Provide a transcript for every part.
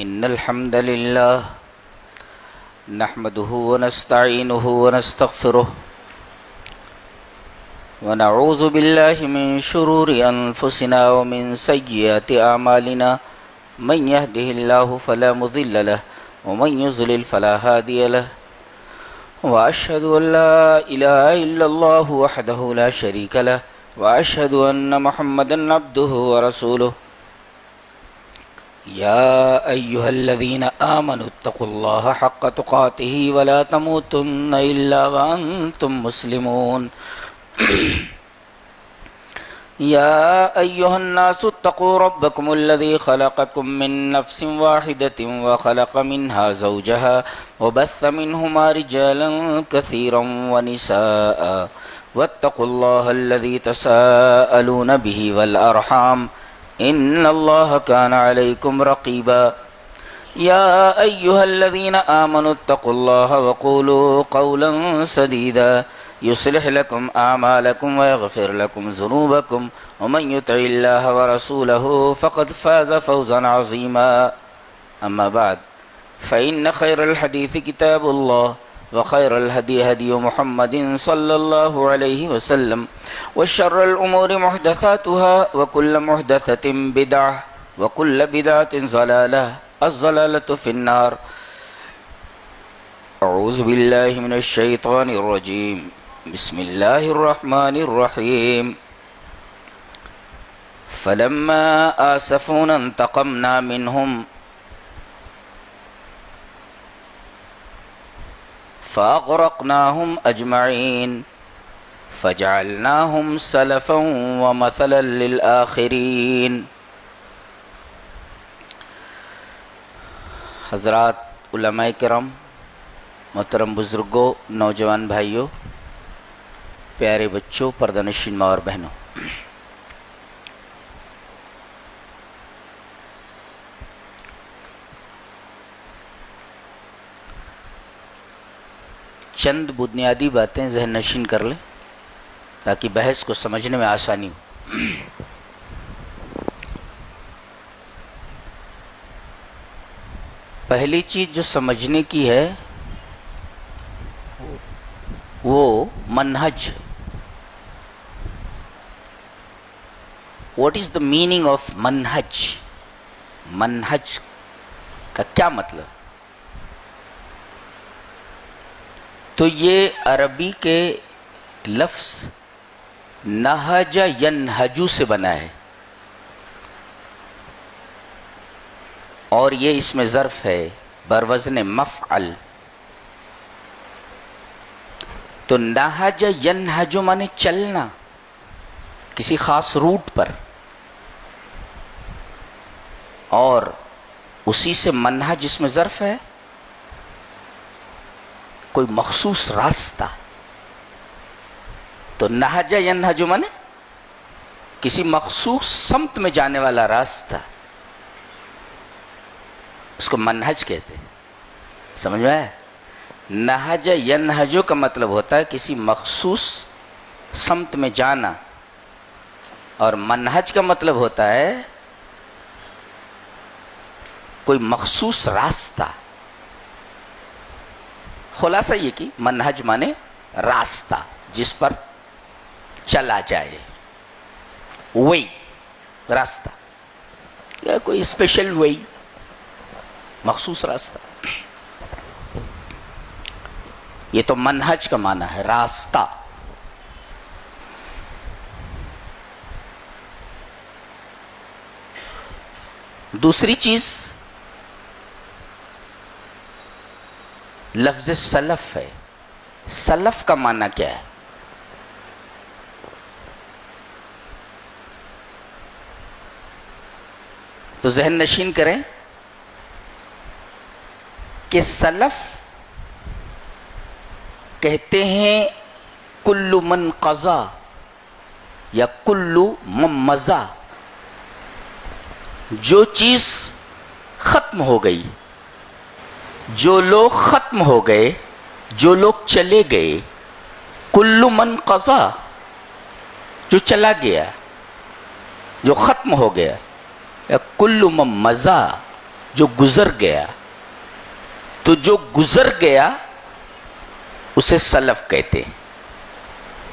إن الحمد لله نحمده ونستعينه ونستغفره ونعوذ بالله من شرور أنفسنا ومن سيئات أعمالنا من يهده الله فلا مضل له ومن يضلل فلا هادي له وأشهد أن لا إله إلا الله وحده لا شريك له وأشهد أن محمدا عبده ورسوله يا أيها الذين آمنوا اتقوا الله حق تقاته ولا تموتن إلا وأنتم مسلمون يا أيها الناس اتقوا ربكم الذي خلقكم من نفس واحدة وخلق منها زوجها وبث منهما رجالا كثيرا ونساء واتقوا الله الذي تساءلون به والأرحام إن الله كان عليكم رقيبا يا أيها الذين آمنوا اتقوا الله وقولوا قولا سديدا يصلح لكم أعمالكم ويغفر لكم ذنوبكم ومن يطع الله ورسوله فقد فاز فوزا عظيما أما بعد فإن خير الحديث كتاب الله وخير الهدي هدي محمد صلى الله عليه وسلم وشر الأمور محدثاتها وكل محدثة بدعة وكل بدعة ضلالة الضلالة في النار أعوذ بالله من الشيطان الرجيم بسم الله الرحمن الرحيم فلما آسفونا انتقمنا منهم فأغرقناهم أجمعين فجعلناهم سلفا ومثلا للآخرين. حضرات علماء کرام، محترم بزرگوں، نوجوان بھائیوں، پیارے بچوں، پردہ نشین ماں اور بہنوں، چند بنیادی باتیں ذہن نشین کر لیں تاکہ بحث کو سمجھنے میں آسانی ہو. پہلی چیز جو سمجھنے کی ہے وہ منہج. What is the meaning of منہج؟ منہج کا کیا مطلب؟ تو یہ عربی کے لفظ نہج ینہجو سے بنا ہے، اور یہ اس میں ظرف ہے بروزن مفعل. تو نہج ینہجو مانے چلنا کسی خاص روٹ پر، اور اسی سے منہج اس میں ظرف ہے کوئی مخصوص راستہ. تو نہج ینہج مانے کسی مخصوص سمت میں جانے والا راستہ، اس کو منہج کہتے ہیں. سمجھ میں آیا؟ نہج ینہج کا مطلب ہوتا ہے کسی مخصوص سمت میں جانا، اور منہج کا مطلب ہوتا ہے کوئی مخصوص راستہ. خلاصہ یہ کہ منہج مانے راستہ جس پر چلا جائے، وہی راستہ، یا کوئی اسپیشل وہی مخصوص راستہ. یہ تو منہج کا معنی ہے راستہ. دوسری چیز لفظ سلف ہے. سلف کا معنی کیا ہے؟ تو ذہن نشین کریں کہ سلف کہتے ہیں کل من قضا یا کل من مضى، جو چیز ختم ہو گئی، جو لوگ ختم ہو گئے، جو لوگ چلے گئے. کل من قضا، جو چلا گیا، جو ختم ہو گیا. یا کل من مضى، جو گزر گیا، تو جو گزر گیا اسے سلف کہتے ہیں.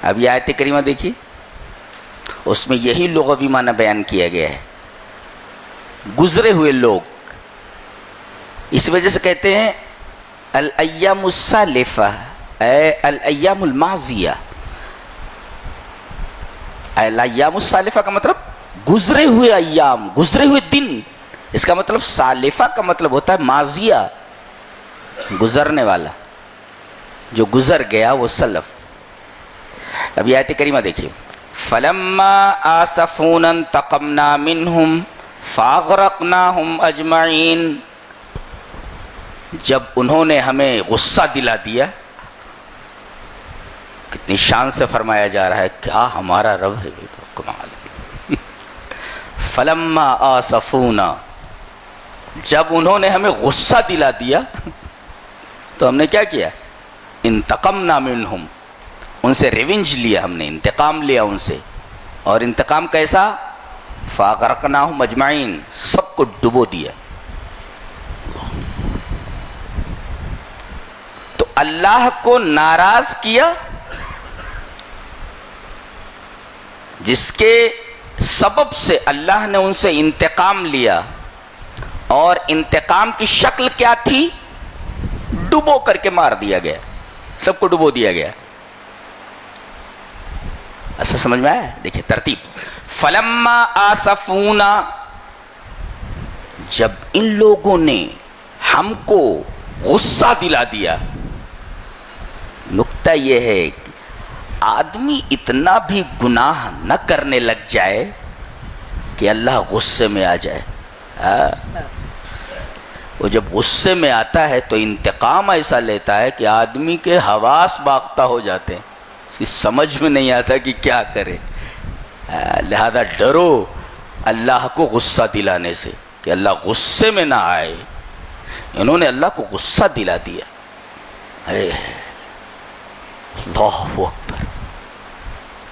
اب یہ آیت کریمہ دیکھیے، اس میں یہی لغوی معنی بیان کیا گیا ہے، گزرے ہوئے لوگ. اس وجہ سے کہتے ہیں الایام السالفہ اے الایام الماضیہ. الایام السالفہ کا مطلب گزرے ہوئے ایام، گزرے ہوئے دن. اس کا مطلب سالفہ کا مطلب ہوتا ہے ماضیہ، گزرنے والا، جو گزر گیا وہ سلف. اب یہ آیت کریمہ دیکھیے، فَلَمَّا آسَفُونَا انتَقَمْنَا مِنْهُمْ فَأَغْرَقْنَاهُمْ أَجْمَعِينَ. جب انہوں نے ہمیں غصہ دلا دیا، کتنی شان سے فرمایا جا رہا ہے، کیا ہمارا رب ہے، کمال. فَلَمَّا آسَفُونَا، جب انہوں نے ہمیں غصہ دلا دیا تو ہم نے کیا کیا؟ انتقمنا منہم، ان سے ریونج لیا، ہم نے انتقام لیا ان سے. اور انتقام کیسا؟ فاغرقناہم اجمعین، سب کو ڈبو دیا. تو اللہ کو ناراض کیا جس کے سبب سے اللہ نے ان سے انتقام لیا. اور انتقام کی شکل کیا تھی؟ ڈبو کر کے مار دیا گیا، سب کو ڈبو دیا گیا. ایسا سمجھ میں آیا؟ دیکھیں ترتیب. فلما آسفونا، جب ان لوگوں نے ہم کو غصہ دلا دیا. نکتہ یہ ہے کہ آدمی اتنا بھی گناہ نہ کرنے لگ جائے کہ اللہ غصے میں آ جائے. وہ جب غصے میں آتا ہے تو انتقام ایسا لیتا ہے کہ آدمی کے حواس باختہ ہو جاتے ہیں، اس کی سمجھ میں نہیں آتا کہ کیا کرے. لہذا ڈرو اللہ کو غصہ دلانے سے کہ اللہ غصے میں نہ آئے. انہوں نے اللہ کو غصہ دلا دیا. اللہ اکبر،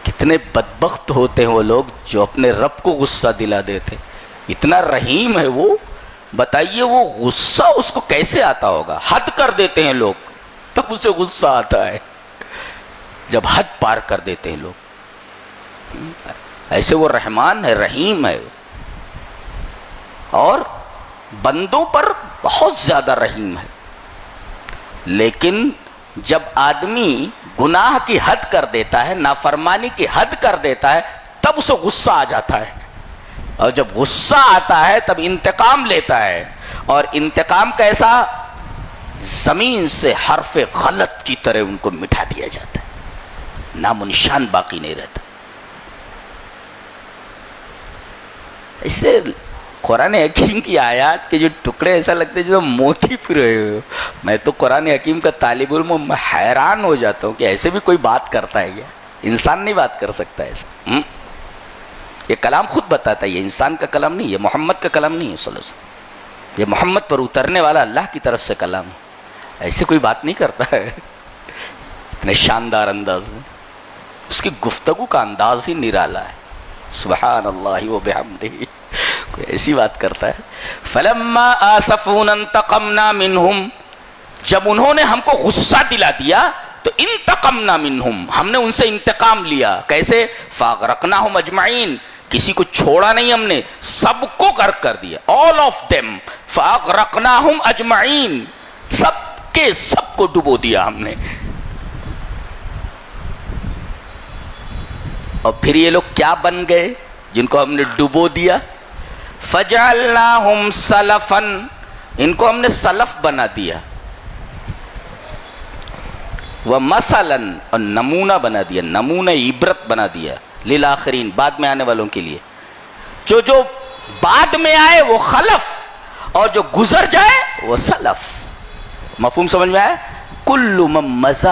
کتنے بدبخت ہوتے ہیں وہ لوگ جو اپنے رب کو غصہ دلا دیتے. اتنا رحیم ہے وہ. بتائیے وہ غصہ اس کو کیسے آتا ہوگا؟ حد کر دیتے ہیں لوگ تب اسے غصہ آتا ہے، جب حد پار کر دیتے ہیں لوگ. ایسے وہ رحمان ہے، رحیم ہے، اور بندوں پر بہت زیادہ رحیم ہے. لیکن جب آدمی گناہ کی حد کر دیتا ہے، نافرمانی کی حد کر دیتا ہے، تب اسے غصہ آ جاتا ہے. اور جب غصہ آتا ہے تب انتقام لیتا ہے. اور انتقام کیسا؟ زمین سے حرف غلط کی طرح ان کو مٹا دیا جاتا ہے، نام و نشان باقی نہیں رہتا. اس سے قرآن حکیم کی آیات کے جو ٹکڑے ایسا لگتے ہیں جیسے موتی پھرے ہو. میں تو قرآن حکیم کا طالب علم، میں حیران ہو جاتا ہوں کہ ایسے بھی کوئی بات کرتا ہے کیا؟ انسان نہیں بات کر سکتا ایسا. یہ کلام خود بتاتا ہے، یہ انسان کا کلام نہیں، یہ محمد کا کلام نہیں ہے صلی اللہ علیہ وسلم. یہ محمد پر اترنے والا اللہ کی طرف سے کلام ہے. ایسے کوئی بات نہیں کرتا ہے اتنے شاندار انداز میں. اس کی گفتگو کا انداز ہی نرالا ہے. سبحان اللہ و بحمدہ، کوئی ایسی بات کرتا ہے. فلما آسفونا انتقمنا منہم، جب انہوں نے ہم کو غصہ دلا دیا تو انتقمنا منہم، ہم نے ان سے انتقام لیا. کیسے؟ فاغرقناہم اجمعین، کسی کو چھوڑا نہیں، ہم نے سب کو غرق کر دیا. all of them، فاغرقناہم اجمعین، سب کے سب کو ڈبو دیا ہم نے. اور پھر یہ لوگ کیا بن گئے جن کو ہم نے ڈبو دیا؟ فجعلناہم سلفا، ان کو ہم نے سلف بنا دیا. ومثلاً، اور نمونہ بنا دیا، نمونہ عبرت بنا دیا. للآخرین، بعد میں آنے والوں کے لیے. جو بعد میں آئے وہ خلف، اور جو گزر جائے وہ سلف. مفہوم سمجھ میں آیا؟ کل من مضی،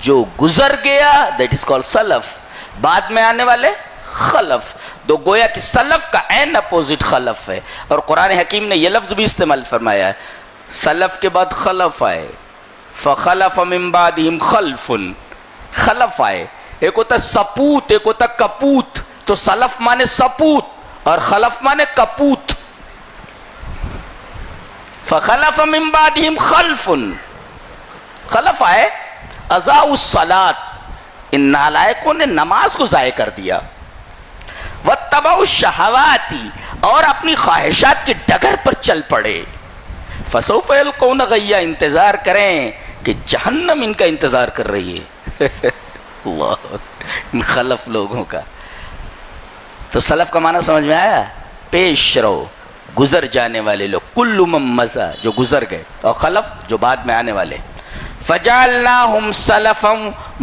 جو گزر گیا دیٹ از کال سلف. بعد میں آنے والے خلف. تو گویا کہ سلف کا عین اپوزٹ خلف ہے. اور قرآن حکیم نے یہ لفظ بھی استعمال فرمایا ہے، سلف کے بعد خلف آئے. فخلف من بعدہم خلف، خلف آئے. ایک ہوتا سپوت، ایک ہوتا کپوت. تو سلف مانے سپوت اور خلف مانے کپوت. فخلف من بعدهم خلف، خلف آئے اضاعوا الصلاۃ، ان نالائقوں نے نماز کو ضائع کر دیا، واتبعوا الشہوات، اور اپنی خواہشات کی ڈگر پر چل پڑے، فسوف یلقون غیا، انتظار کریں کہ جہنم ان کا انتظار کر رہی ہے۔ اللہ، ان خلف لوگوں کا۔ تو سلف کا معنی سمجھ میں آیا؟ پیش رو، گزر جانے والے لوگ، کل من مضی، جو گزر گئے، اور خلف جو بعد میں آنے والے۔ فجعلناہم سلفا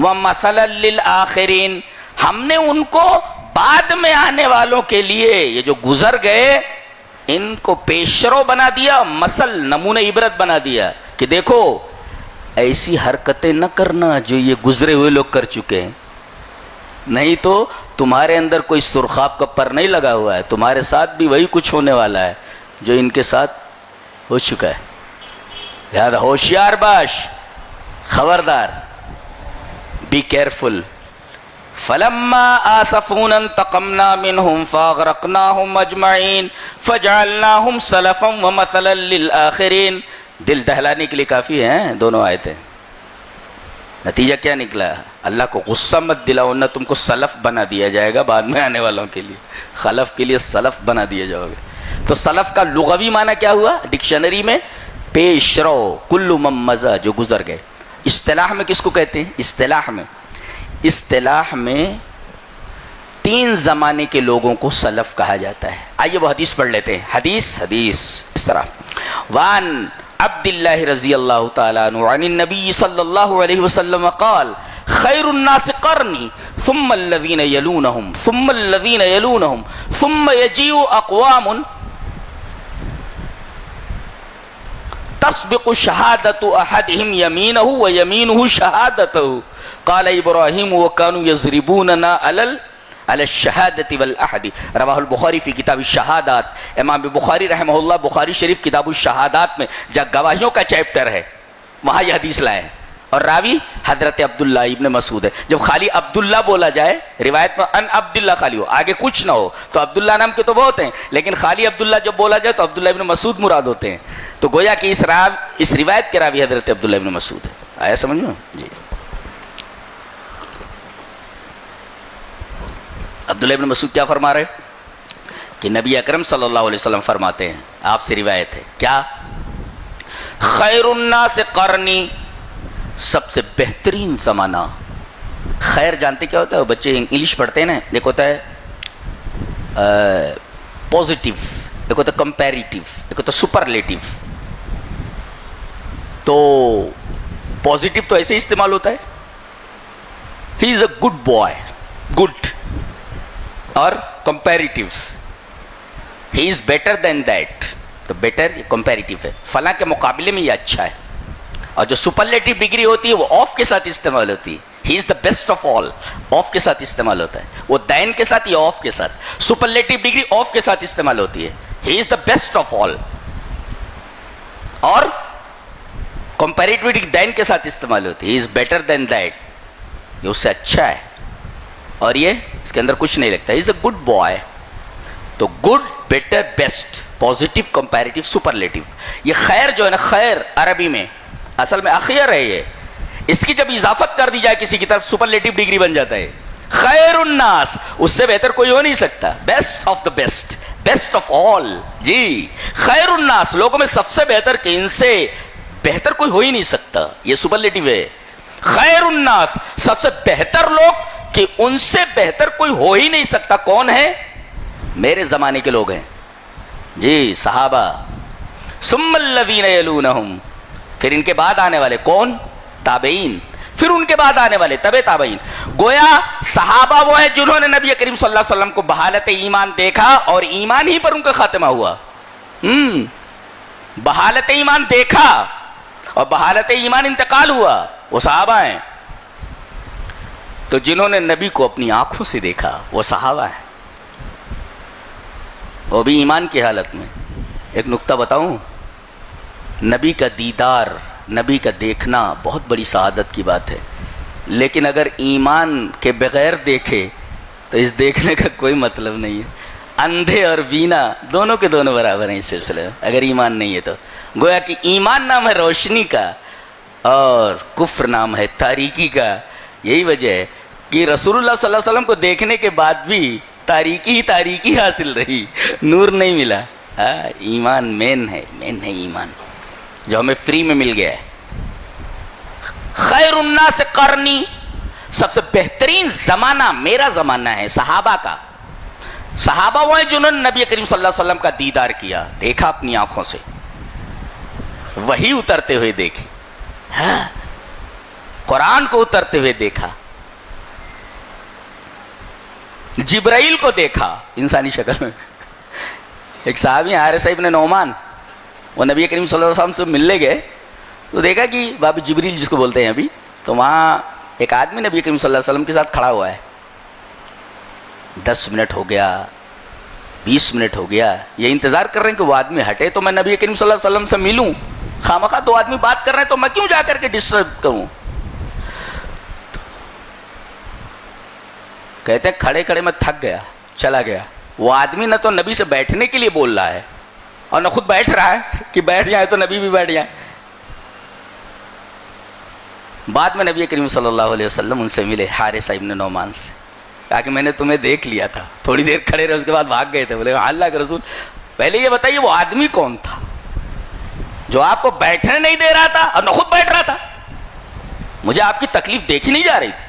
ومثلا للآخرین، ہم نے ان کو بعد میں آنے والوں کے لیے، یہ جو گزر گئے ان کو پیشرو بنا دیا، مثل، نمونہ عبرت بنا دیا کہ دیکھو ایسی حرکتیں نہ کرنا جو یہ گزرے ہوئے لوگ کر چکے ہیں، نہیں تو تمہارے اندر کوئی سرخاب کا پر نہیں لگا ہوا ہے، تمہارے ساتھ بھی وہی کچھ ہونے والا ہے جو ان کے ساتھ ہو چکا ہے، لہذا ہوشیار باش، خبردار، بی کیئرفل۔ فلما آسفونا انتقمنا منهم فاغرقناهم اجمعین فجعلناهم سلفا ومثلا للآخرین۔ دل دہلانے کے لیے کافی ہیں دونوں آیتیں۔ نتیجہ کیا نکلا؟ اللہ کو غصہ مت دلاؤ، نہ تم کو سلف بنا دیا جائے گا بعد میں آنے والوں کے لیے، خلف کے لیے سلف بنا دیے جاؤ گے۔ تو سلف کا لغوی معنی کیا ہوا ڈکشنری میں؟ پیش رو، کل من مضی، جو گزر گئے۔ اصطلاح میں کس کو کہتے ہیں؟ اصطلاح میں 3 زمانے کے لوگوں کو سلف کہا جاتا ہے۔ آئیے وہ حدیث پڑھ لیتے ہیں۔ حدیث اس طرح، وان عبد اللہ رضی اللہ تعالیٰ عنہ عن النبی صلی اللہ علیہ وسلم قال خیر الناس قرنی ثم الذین یلونہم ثم الذین یلونہم ثم یجیء اقوام تسبق شہادت احدہم یمینہ ویمینہ شہادتہ قال ابراہیم وکانوا یضربوننا علی الشہادت والعہد، رواہ البخاری فی کتاب الشہادات۔ امام بخاری رحمہ اللہ بخاری شریف کتاب الشہادات میں جہاں گواہیوں کا چیپٹر ہے وہاں یہ حدیث لائے ہیں، اور راوی حضرت عبداللہ ابن مسعود ہے۔ جب خالی عبداللہ بولا جائے، روایت میں ان عبداللہ خالی ہو، آگے کچھ نہ ہو، تو عبداللہ نام کے تو بہت ہیں، لیکن خالی عبداللہ جب بولا جائے تو عبداللہ ابن مسعود مراد ہوتے ہیں، تو گویا کہ اس روایت کے راوی حضرت عبداللہ ابن مسعود ہے۔ آیا سمجھ میں؟ جی۔ عبداللہ ابن مسعود کیا فرما رہے کہ نبی اکرم صلی اللہ علیہ وسلم فرماتے ہیں، آپ سے روایت ہے، کیا؟ خیر الناس قرنی، سب سے بہترین زمانہ۔ خیر جانتے کیا ہوتا ہے؟ بچے انگلش پڑھتے ہیں نا، ایک ہوتا ہے پازیٹیو، ایک ہوتا ہے کمپیریٹیو، ایک ہوتا ہے سپرلیٹیو۔ تو پازیٹیو تو ایسے استعمال ہوتا ہے، he is a good boy, good, اور comparative, he is better than that, تو بیٹر کمپیریٹیو ہے، فلاں کے مقابلے میں یہ اچھا ہے۔ اور جو سپرلیٹیو ڈگری ہوتی ہے وہ آف کے ساتھ استعمال ہوتی ہے، he is the best of all, of کے ساتھ استعمال ہوتا ہے، وہ دین کے ساتھ یا آف کے ساتھ؟ سپرلیٹیو ڈگری آف کے ساتھ استعمال ہوتی ہے، he is the best of آل، اور کمپیریٹیو ڈگری دین کے ساتھ استعمال ہوتی ہے، he is better than that, یہ اس سے اچھا ہے، اور یہ اس کے اندر کچھ نہیں لگتا، از اے گڈ بوائے۔ تو good, better, best, positive, comparative, superlative. یہ خیر جو ہے نا، خیر عربی میں اصل میں اخیر ہے، یہ اس کی جب اضافت کر دی جائے کسی کی طرف سپرلیٹیو ڈگری بن جاتا ہے، خیر الناس، اس سے بہتر کوئی ہو نہیں سکتا، best of the best, best of all. جی، خیر الناس، لوگوں میں سب سے بہتر، کہ ان سے بہتر کوئی ہو ہی نہیں سکتا، یہ سپرلیٹیو ہے۔ خیر الناس، سب سے بہتر لوگ، کہ ان سے بہتر کوئی ہو ہی نہیں سکتا، کون ہے؟ میرے زمانے کے لوگ ہیں، جی، صحابہ۔ ثم الذین یلونہم، پھر ان کے بعد آنے والے کون؟ تابعین، پھر ان کے بعد آنے والے تبع تابعین۔ گویا صحابہ وہ ہیں جنہوں نے نبی کریم صلی اللہ علیہ وسلم کو بحالت ایمان دیکھا اور ایمان ہی پر ان کا خاتمہ ہوا۔ بحالت ایمان دیکھا اور بحالت ایمان انتقال ہوا، وہ صحابہ ہیں۔ تو جنہوں نے نبی کو اپنی آنکھوں سے دیکھا وہ صحابہ ہیں، وہ بھی ایمان کی حالت میں۔ ایک نکتہ بتاؤں، نبی کا دیدار، نبی کا دیکھنا بہت بڑی سعادت کی بات ہے، لیکن اگر ایمان کے بغیر دیکھے تو اس دیکھنے کا کوئی مطلب نہیں ہے۔ اندھے اور بینا دونوں کے دونوں برابر ہیں اس سلسلے میں، اگر ایمان نہیں ہے تو۔ گویا کہ ایمان نام ہے روشنی کا اور کفر نام ہے تاریکی کا. یہی وجہ ہے کہ رسول اللہ صلی اللہ علیہ وسلم کو دیکھنے کے بعد بھی تاریکی ہی تاریکی حاصل رہی, نور نہیں ملا. ایمان مین ہے ایمان جو ہمیں فری میں مل گیا ہے. خیر الناس قرنی, سب سے بہترین زمانہ میرا زمانہ ہے صحابہ کا. صحابہ وہ ہیں جنہوں نے نبی کریم صلی اللہ علیہ وسلم کا دیدار کیا, دیکھا اپنی آنکھوں سے, وحی اترتے ہوئے دیکھی, قرآن کو اترتے ہوئے دیکھا, جبرائیل کو دیکھا انسانی شکل میں. ایک صحابی حارثہ ابن نعمان, وہ نبی کریم صلی اللہ علیہ وسلم سے ملنے گئے تو دیکھا کہ باب جبریل جس کو بولتے ہیں ابھی, تو وہاں ایک آدمی نبی کریم صلی اللہ علیہ وسلم کے ساتھ کھڑا ہوا ہے. 10 منٹ ہو گیا, 20 منٹ ہو گیا, یہ انتظار کر رہے ہیں کہ وہ آدمی ہٹے تو میں نبی کریم صلی اللہ علیہ وسلم سے ملوں. خامخواہ 2 آدمی بات کر رہے ہیں تو میں کیوں جا کر کے ڈسٹرب کروں. کہتے ہیں کھڑے کھڑے میں تھک گیا, چلا گیا. وہ آدمی نہ تو نبی سے بیٹھنے کے لیے بول رہا ہے اور نہ خود بیٹھ رہا ہے کہ بیٹھ جائے تو نبی بھی بیٹھ جائے. بعد میں نبی کریم صلی اللہ علیہ وسلم ان سے ملے, حارثہ ابن نعمان سے, کہا کہ میں نے تمہیں دیکھ لیا تھا, تھوڑی دیر کھڑے رہے اس کے بعد بھاگ گئے تھے. بولے اللہ کے رسول پہلے یہ بتائیے وہ آدمی کون تھا جو آپ کو بیٹھنے نہیں دے رہا تھا اور نہ خود بیٹھ رہا تھا؟ مجھے آپ کی تکلیف دیکھی نہیں جا رہی تھی.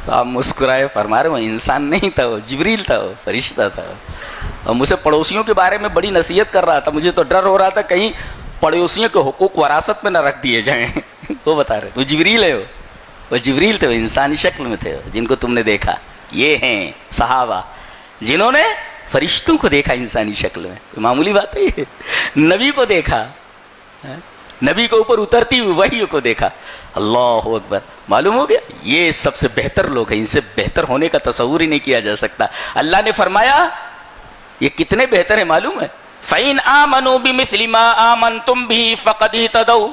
تو آپ مسکرائے, فرما رہے وہ انسان نہیں تھا, وہ جبریل تھا, وہ فرشتہ تھا. اور مجھ سے پڑوسیوں کے بارے میں بڑی نصیحت کر رہا تھا, مجھے تو ڈر ہو رہا تھا کہیں پڑوسیوں کے حقوق وراثت میں نہ رکھ دیے جائیں. وہ بتا رہے وہ جبریل ہے, وہ جبریل تھے, وہ انسانی شکل میں تھے جن کو تم نے دیکھا. یہ ہیں صحابہ جنہوں نے فرشتوں کو دیکھا انسانی شکل میں. معمولی بات ہے یہ, نبی کو دیکھا, نبی کے اوپر اترتی ہوئی وحی کو دیکھا. اللہ اکبر. معلوم ہو گیا یہ سب سے بہتر لوگ ہیں, ان سے بہتر ہونے کا تصور ہی نہیں کیا جا سکتا. اللہ نے فرمایا یہ کتنے بہتر ہیں معلوم ہے, فَإِنْ آمَنُوا بِمِثْلِ مَا آمَنْتُمْ بِهِ فَقَدْ اهْتَدَوْا.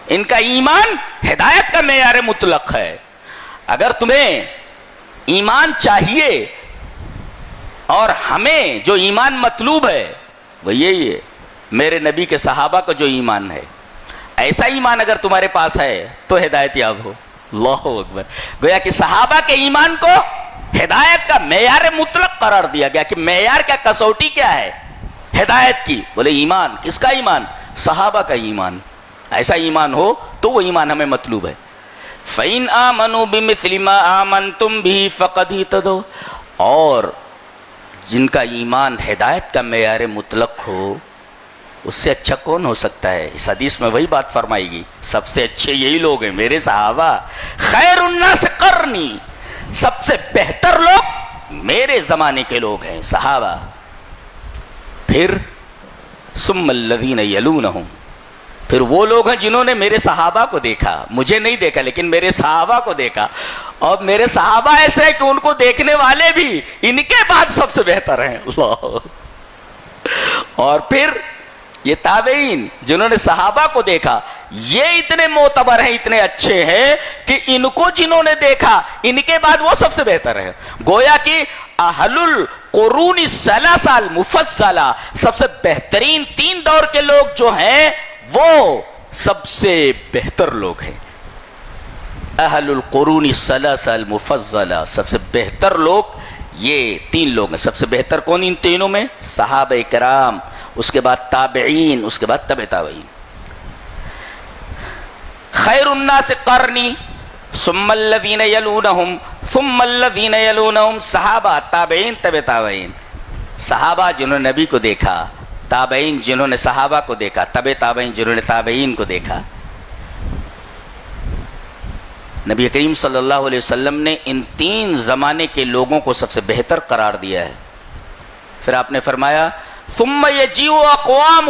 ان کا ایمان ہدایت کا معیار مطلق ہے. اگر تمہیں ایمان چاہیے اور ہمیں جو ایمان مطلوب ہے وہ یہی ہے, میرے نبی کے صحابہ کا جو ایمان ہے, ایسا ایمان اگر تمہارے پاس ہے تو ہدایت یاب ہو. اللہ اکبر. گویا کہ صحابہ کے ایمان کو ہدایت کا معیار مطلق قرار دیا گیا کہ معیار کیا, کسوٹی کیا ہے ہدایت کی. بولے ایمان, کس کا ایمان؟ صحابہ کا ایمان. ایسا ایمان ہو تو وہ ایمان ہمیں مطلوب ہے. فَإِنْ آمَنُوا بِمِثْلِ مَا آمَنْتُمْ بِهِ فَقَدْ اهْتَدَوْا. اور جن کا ایمان ہدایت کا معیار مطلق ہو اس سے اچھا کون ہو سکتا ہے؟ اس حدیث میں وہی بات فرمائے گی, سب سے اچھے یہی لوگ ہیں میرے صحابہ. خیر الناس قرنی, سب سے بہتر لوگ میرے زمانے کے لوگ ہیں صحابہ. پھر ثم الذین یلونہم, پھر وہ لوگ ہیں جنہوں نے میرے صحابہ کو دیکھا, مجھے نہیں دیکھا لیکن میرے صحابہ کو دیکھا. اور میرے صحابہ ایسے ہیں کہ ان کو دیکھنے والے بھی ان کے بعد سب سے بہتر ہیں. اللہ. اور پھر یہ تابعین جنہوں نے صحابہ کو دیکھا, یہ اتنے معتبر ہیں, اتنے اچھے ہیں کہ ان کو جنہوں نے دیکھا ان کے بعد وہ سب سے بہتر ہے. گویا کہ اہل القرون الثلاثہ المفضلہ, سب سے بہترین 3 دور کے لوگ جو ہیں وہ سب سے بہتر لوگ ہیں. اہل القرون الثلاثہ المفضلہ, سب سے بہتر لوگ یہ 3 لوگ ہیں. سب سے بہتر کون ان تینوں میں؟ صحابہ کرام, اس کے بعد تابعین, اس کے بعد تبع تابعین. خیر الناس قرنی ثم الذین یلونہم ثم الذین یلونہم. صحابہ, تابعین, تبع تابعین. صحابہ جنہوں نے نبی کو دیکھا, تابعین جنہوں نے صحابہ کو دیکھا, تبع تابعین جنہوں نے تابعین کو دیکھا. نبی کریم صلی اللہ علیہ وسلم نے ان 3 زمانے کے لوگوں کو سب سے بہتر قرار دیا ہے. پھر آپ نے فرمایا ثم یجیء اقوام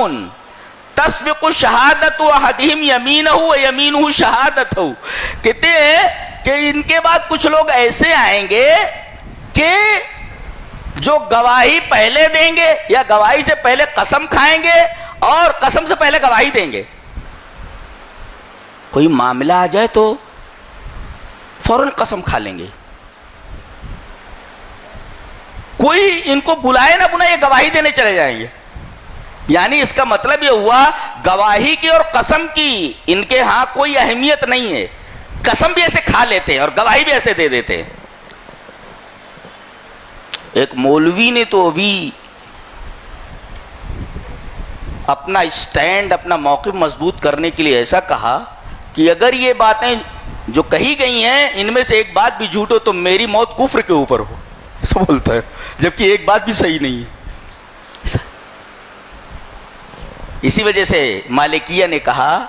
تسبق شہادت احدہم یمینہ و یمینہ شہادتہ. کہتے ہیں کہ ان کے بعد کچھ لوگ ایسے آئیں گے کہ جو گواہی پہلے دیں گے یا گواہی سے پہلے قسم کھائیں گے اور قسم سے پہلے گواہی دیں گے. کوئی معاملہ آ جائے تو فوراً قسم کھا لیں گے. کوئی ان کو بلائے نہ بلائے گواہی دینے چلے جائیں گے. یعنی اس کا مطلب یہ ہوا گواہی کی اور قسم کی ان کے ہاں کوئی اہمیت نہیں ہے. قسم بھی ایسے کھا لیتے ہیں اور گواہی بھی ایسے دے دیتے ہیں. ایک مولوی نے تو ابھی اپنا اسٹینڈ، اپنا موقف مضبوط کرنے کے لیے ایسا کہا کہ اگر یہ باتیں جو کہی گئی ہیں ان میں سے ایک بات بھی جھوٹ ہو تو میری موت کفر کے اوپر ہو، ایسا بولتا ہے، جبکہ ایک بات بھی صحیح نہیں ہے. اسی وجہ سے مالکیہ نے کہا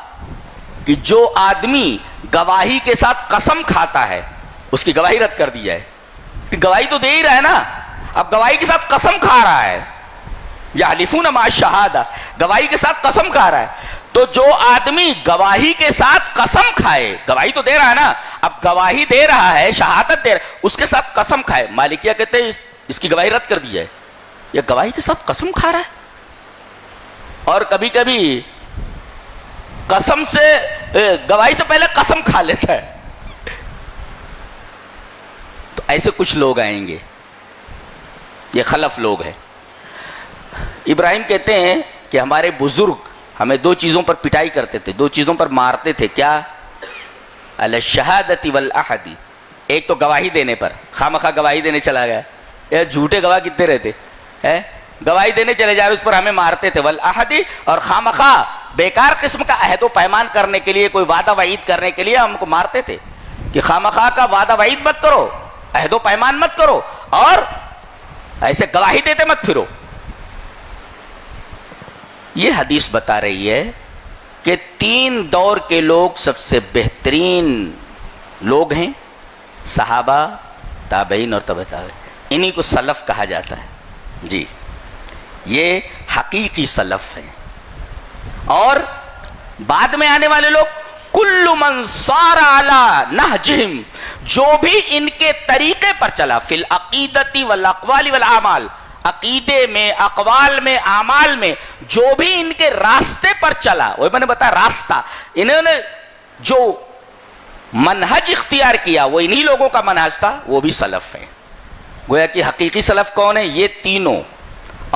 کہ جو آدمی گواہی کے ساتھ قسم کھاتا ہے اس کی گواہی رد کر دی جائے. گواہی تو دے ہی رہا ہے نا، اب گواہی کے ساتھ قسم کھا رہا ہے، یحلفون مع الشہادہ، گواہی کے ساتھ قسم کھا رہا ہے. تو جو آدمی گواہی کے ساتھ قسم کھائے، گواہی تو دے رہا ہے نا، اب گواہی دے رہا ہے، شہادت دے رہا ہے، اس کے ساتھ قسم کھائے، مالکیہ کہتے ہیں اس کی گواہی رد کر دی جائے. یہ گواہی کے ساتھ قسم کھا رہا ہے. اور کبھی کبھی قسم سے گواہی سے پہلے قسم کھا لیتا ہے. تو ایسے کچھ لوگ آئیں گے، یہ خلف لوگ ہیں. ابراہیم کہتے ہیں کہ ہمارے بزرگ ہمیں دو چیزوں پر پٹائی کرتے تھے، دو چیزوں پر مارتے تھے. کیا؟ علی الشہادۃ والعہد. ایک تو گواہی دینے پر، خواہ گواہی دینے چلا گیا، یہ جھوٹے گواہ کتنے رہتے ہیں، گواہی دینے چلے جا رہے اس پر ہمیں مارتے تھے. والعہد، اور خواہ بیکار قسم کا عہد و پیمان کرنے کے لیے، کوئی وعدہ وعید کرنے کے لیے ہم کو مارتے تھے کہ خواہ کا وعدہ وعید مت کرو، عہد و پیمان مت کرو، اور ایسے گواہی دیتے مت پھرو. یہ حدیث بتا رہی ہے کہ تین دور کے لوگ سب سے بہترین لوگ ہیں، صحابہ، تابعین اور تبع تابعین. انہی کو سلف کہا جاتا ہے. جی، یہ حقیقی سلف ہیں. اور بعد میں آنے والے لوگ کل من صار علی نہجہم، جو بھی ان کے طریقے پر چلا، فی العقیدۃ والاقوال والاعمال، عقیدے میں، اقوال میں، اعمال میں، جو بھی ان کے راستے پر چلا، وہ میں نے بتایا راستہ، انہوں نے جو منہج اختیار کیا وہ انہی لوگوں کا منہج تھا، وہ بھی سلف ہیں. گویا کہ حقیقی سلف کون ہے؟ یہ تینوں.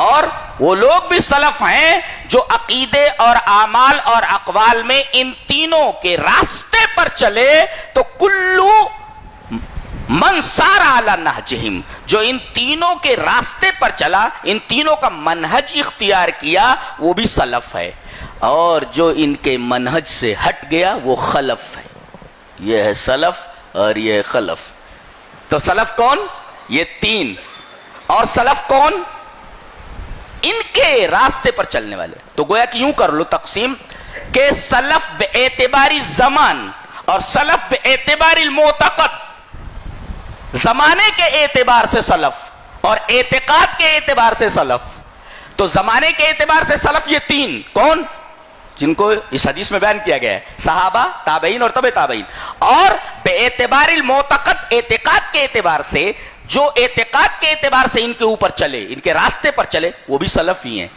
اور وہ لوگ بھی سلف ہیں جو عقیدے اور اعمال اور اقوال میں ان تینوں کے راستے پر چلے. تو کلو من سار علی نہجہم، جو ان تینوں کے راستے پر چلا، ان تینوں کا منہج اختیار کیا، وہ بھی سلف ہے. اور جو ان کے منہج سے ہٹ گیا وہ خلف ہے. یہ ہے سلف اور یہ ہے خلف. تو سلف کون؟ یہ تین. اور سلف کون؟ ان کے راستے پر چلنے والے. تو گویا کہ یوں کر لو تقسیم کہ سلف بے اعتباری زمان اور سلف بے اعتباری المعتقد. زمانے کے اعتبار سے سلف اور اعتقاد کے اعتبار سے سلف. تو زمانے کے اعتبار سے سلف یہ تین کون؟ جن کو اس حدیث میں بیان کیا گیا ہے، صحابہ، تابعین اور تبع تابعین. اور بے اعتبار المعتقد، اعتقاد کے اعتبار سے، جو اعتقاد کے اعتبار سے ان کے اوپر چلے، ان کے راستے پر چلے، وہ بھی سلف ہی ہیں.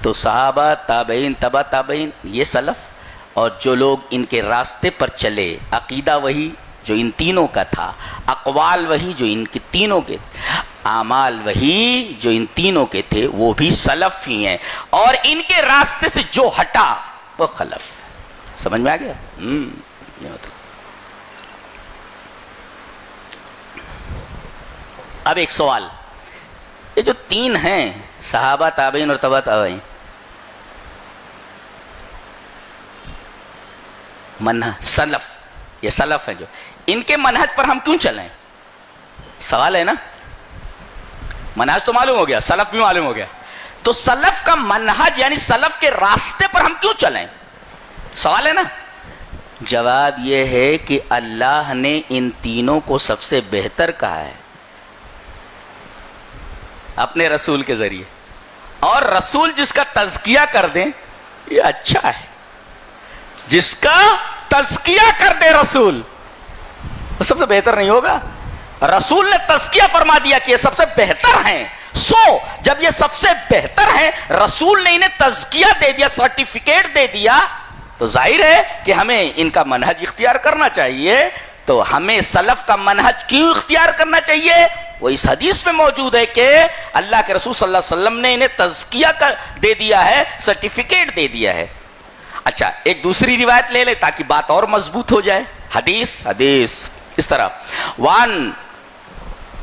تو صحابہ، تابعین، تبع تابعین، یہ سلف. اور جو لوگ ان کے راستے پر چلے، عقیدہ وہی جو ان تینوں کا تھا، اقوال وہی جو ان کے تینوں کے، اعمال وہی جو ان تینوں کے تھے، وہ بھی سلف ہی ہیں. اور ان کے راستے سے جو ہٹا وہ خلف. سمجھ میں آ گیا؟ اب ایک سوال، یہ جو تین ہیں، صحابہ، تابعین اور تبع تابعین، منہج سلف، یہ سلف ہے، جو ان کے منہج پر ہم کیوں چلیں؟ سوال ہے نا. منہج تو معلوم ہو گیا، سلف بھی معلوم ہو گیا. تو سلف کا منہج یعنی سلف کے راستے پر ہم کیوں چلیں؟ سوال ہے نا. جواب یہ ہے کہ اللہ نے ان تینوں کو سب سے بہتر کہا ہے اپنے رسول کے ذریعے. اور رسول جس کا تزکیہ کر دیں یہ اچھا ہے. جس کا تزکیہ کر دے رسول، وہ سب سے بہتر نہیں ہوگا؟ رسول نے تزکیہ فرما دیا کہ یہ سب سے بہتر ہیں. جب یہ سب سے بہتر ہیں، رسول نے انہیں تزکیہ دے دیا، سرٹیفکیٹ دے دیا، تو ظاہر ہے کہ ہمیں ان کا منہج اختیار کرنا چاہیے. تو ہمیں سلف کا منہج کیوں اختیار کرنا چاہیے؟ وہ اس حدیث میں موجود ہے کہ اللہ کے رسول صلی اللہ علیہ وسلم نے انہیں تزکیہ دے دیا ہے، سرٹیفکیٹ دے دیا ہے۔ اچھا ایک دوسری روایت لے لے تاکہ بات اور مضبوط ہو جائے۔ حدیث اس طرح وان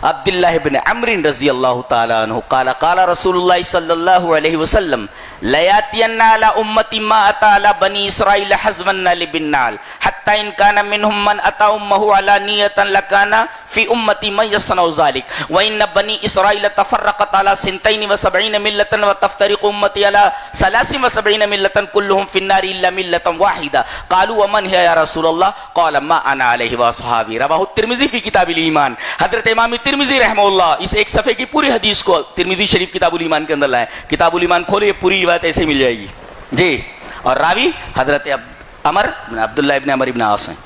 عبداللہ بن عمرو رضی اللہ تعالی عنہ قال قال رسول اللہ صلی اللہ علیہ وسلم لیاتین علی امتی ما اتا علی بنی اسرائیل حزبن لبنال حتی ان کان منہم من اتا امہ علانیتا لکانا فی امتی من یصنع ذلك وان بنی اسرائیل تفرقت علی 72 ملتا وتفترق امتی علی 73 ملتا كلهم فی النار الا ملتا واحدہ قالوا ومن هي یا رسول اللہ قال ما انا علیہ واصحابی۔ رواہ الترمذی فی کتاب الایمان۔ حضرت امام ترمذی رحمہ اللہ اس ایک صفحے کی پوری حدیث کو ترمذی شریف کتاب الایمان کے اندر لائے۔ کتاب الایمان کھولے یہ پوری روایت ایسے مل جائے گی جی، اور راوی حضرت عبداللہ ابن عمر ابن عاص ہیں۔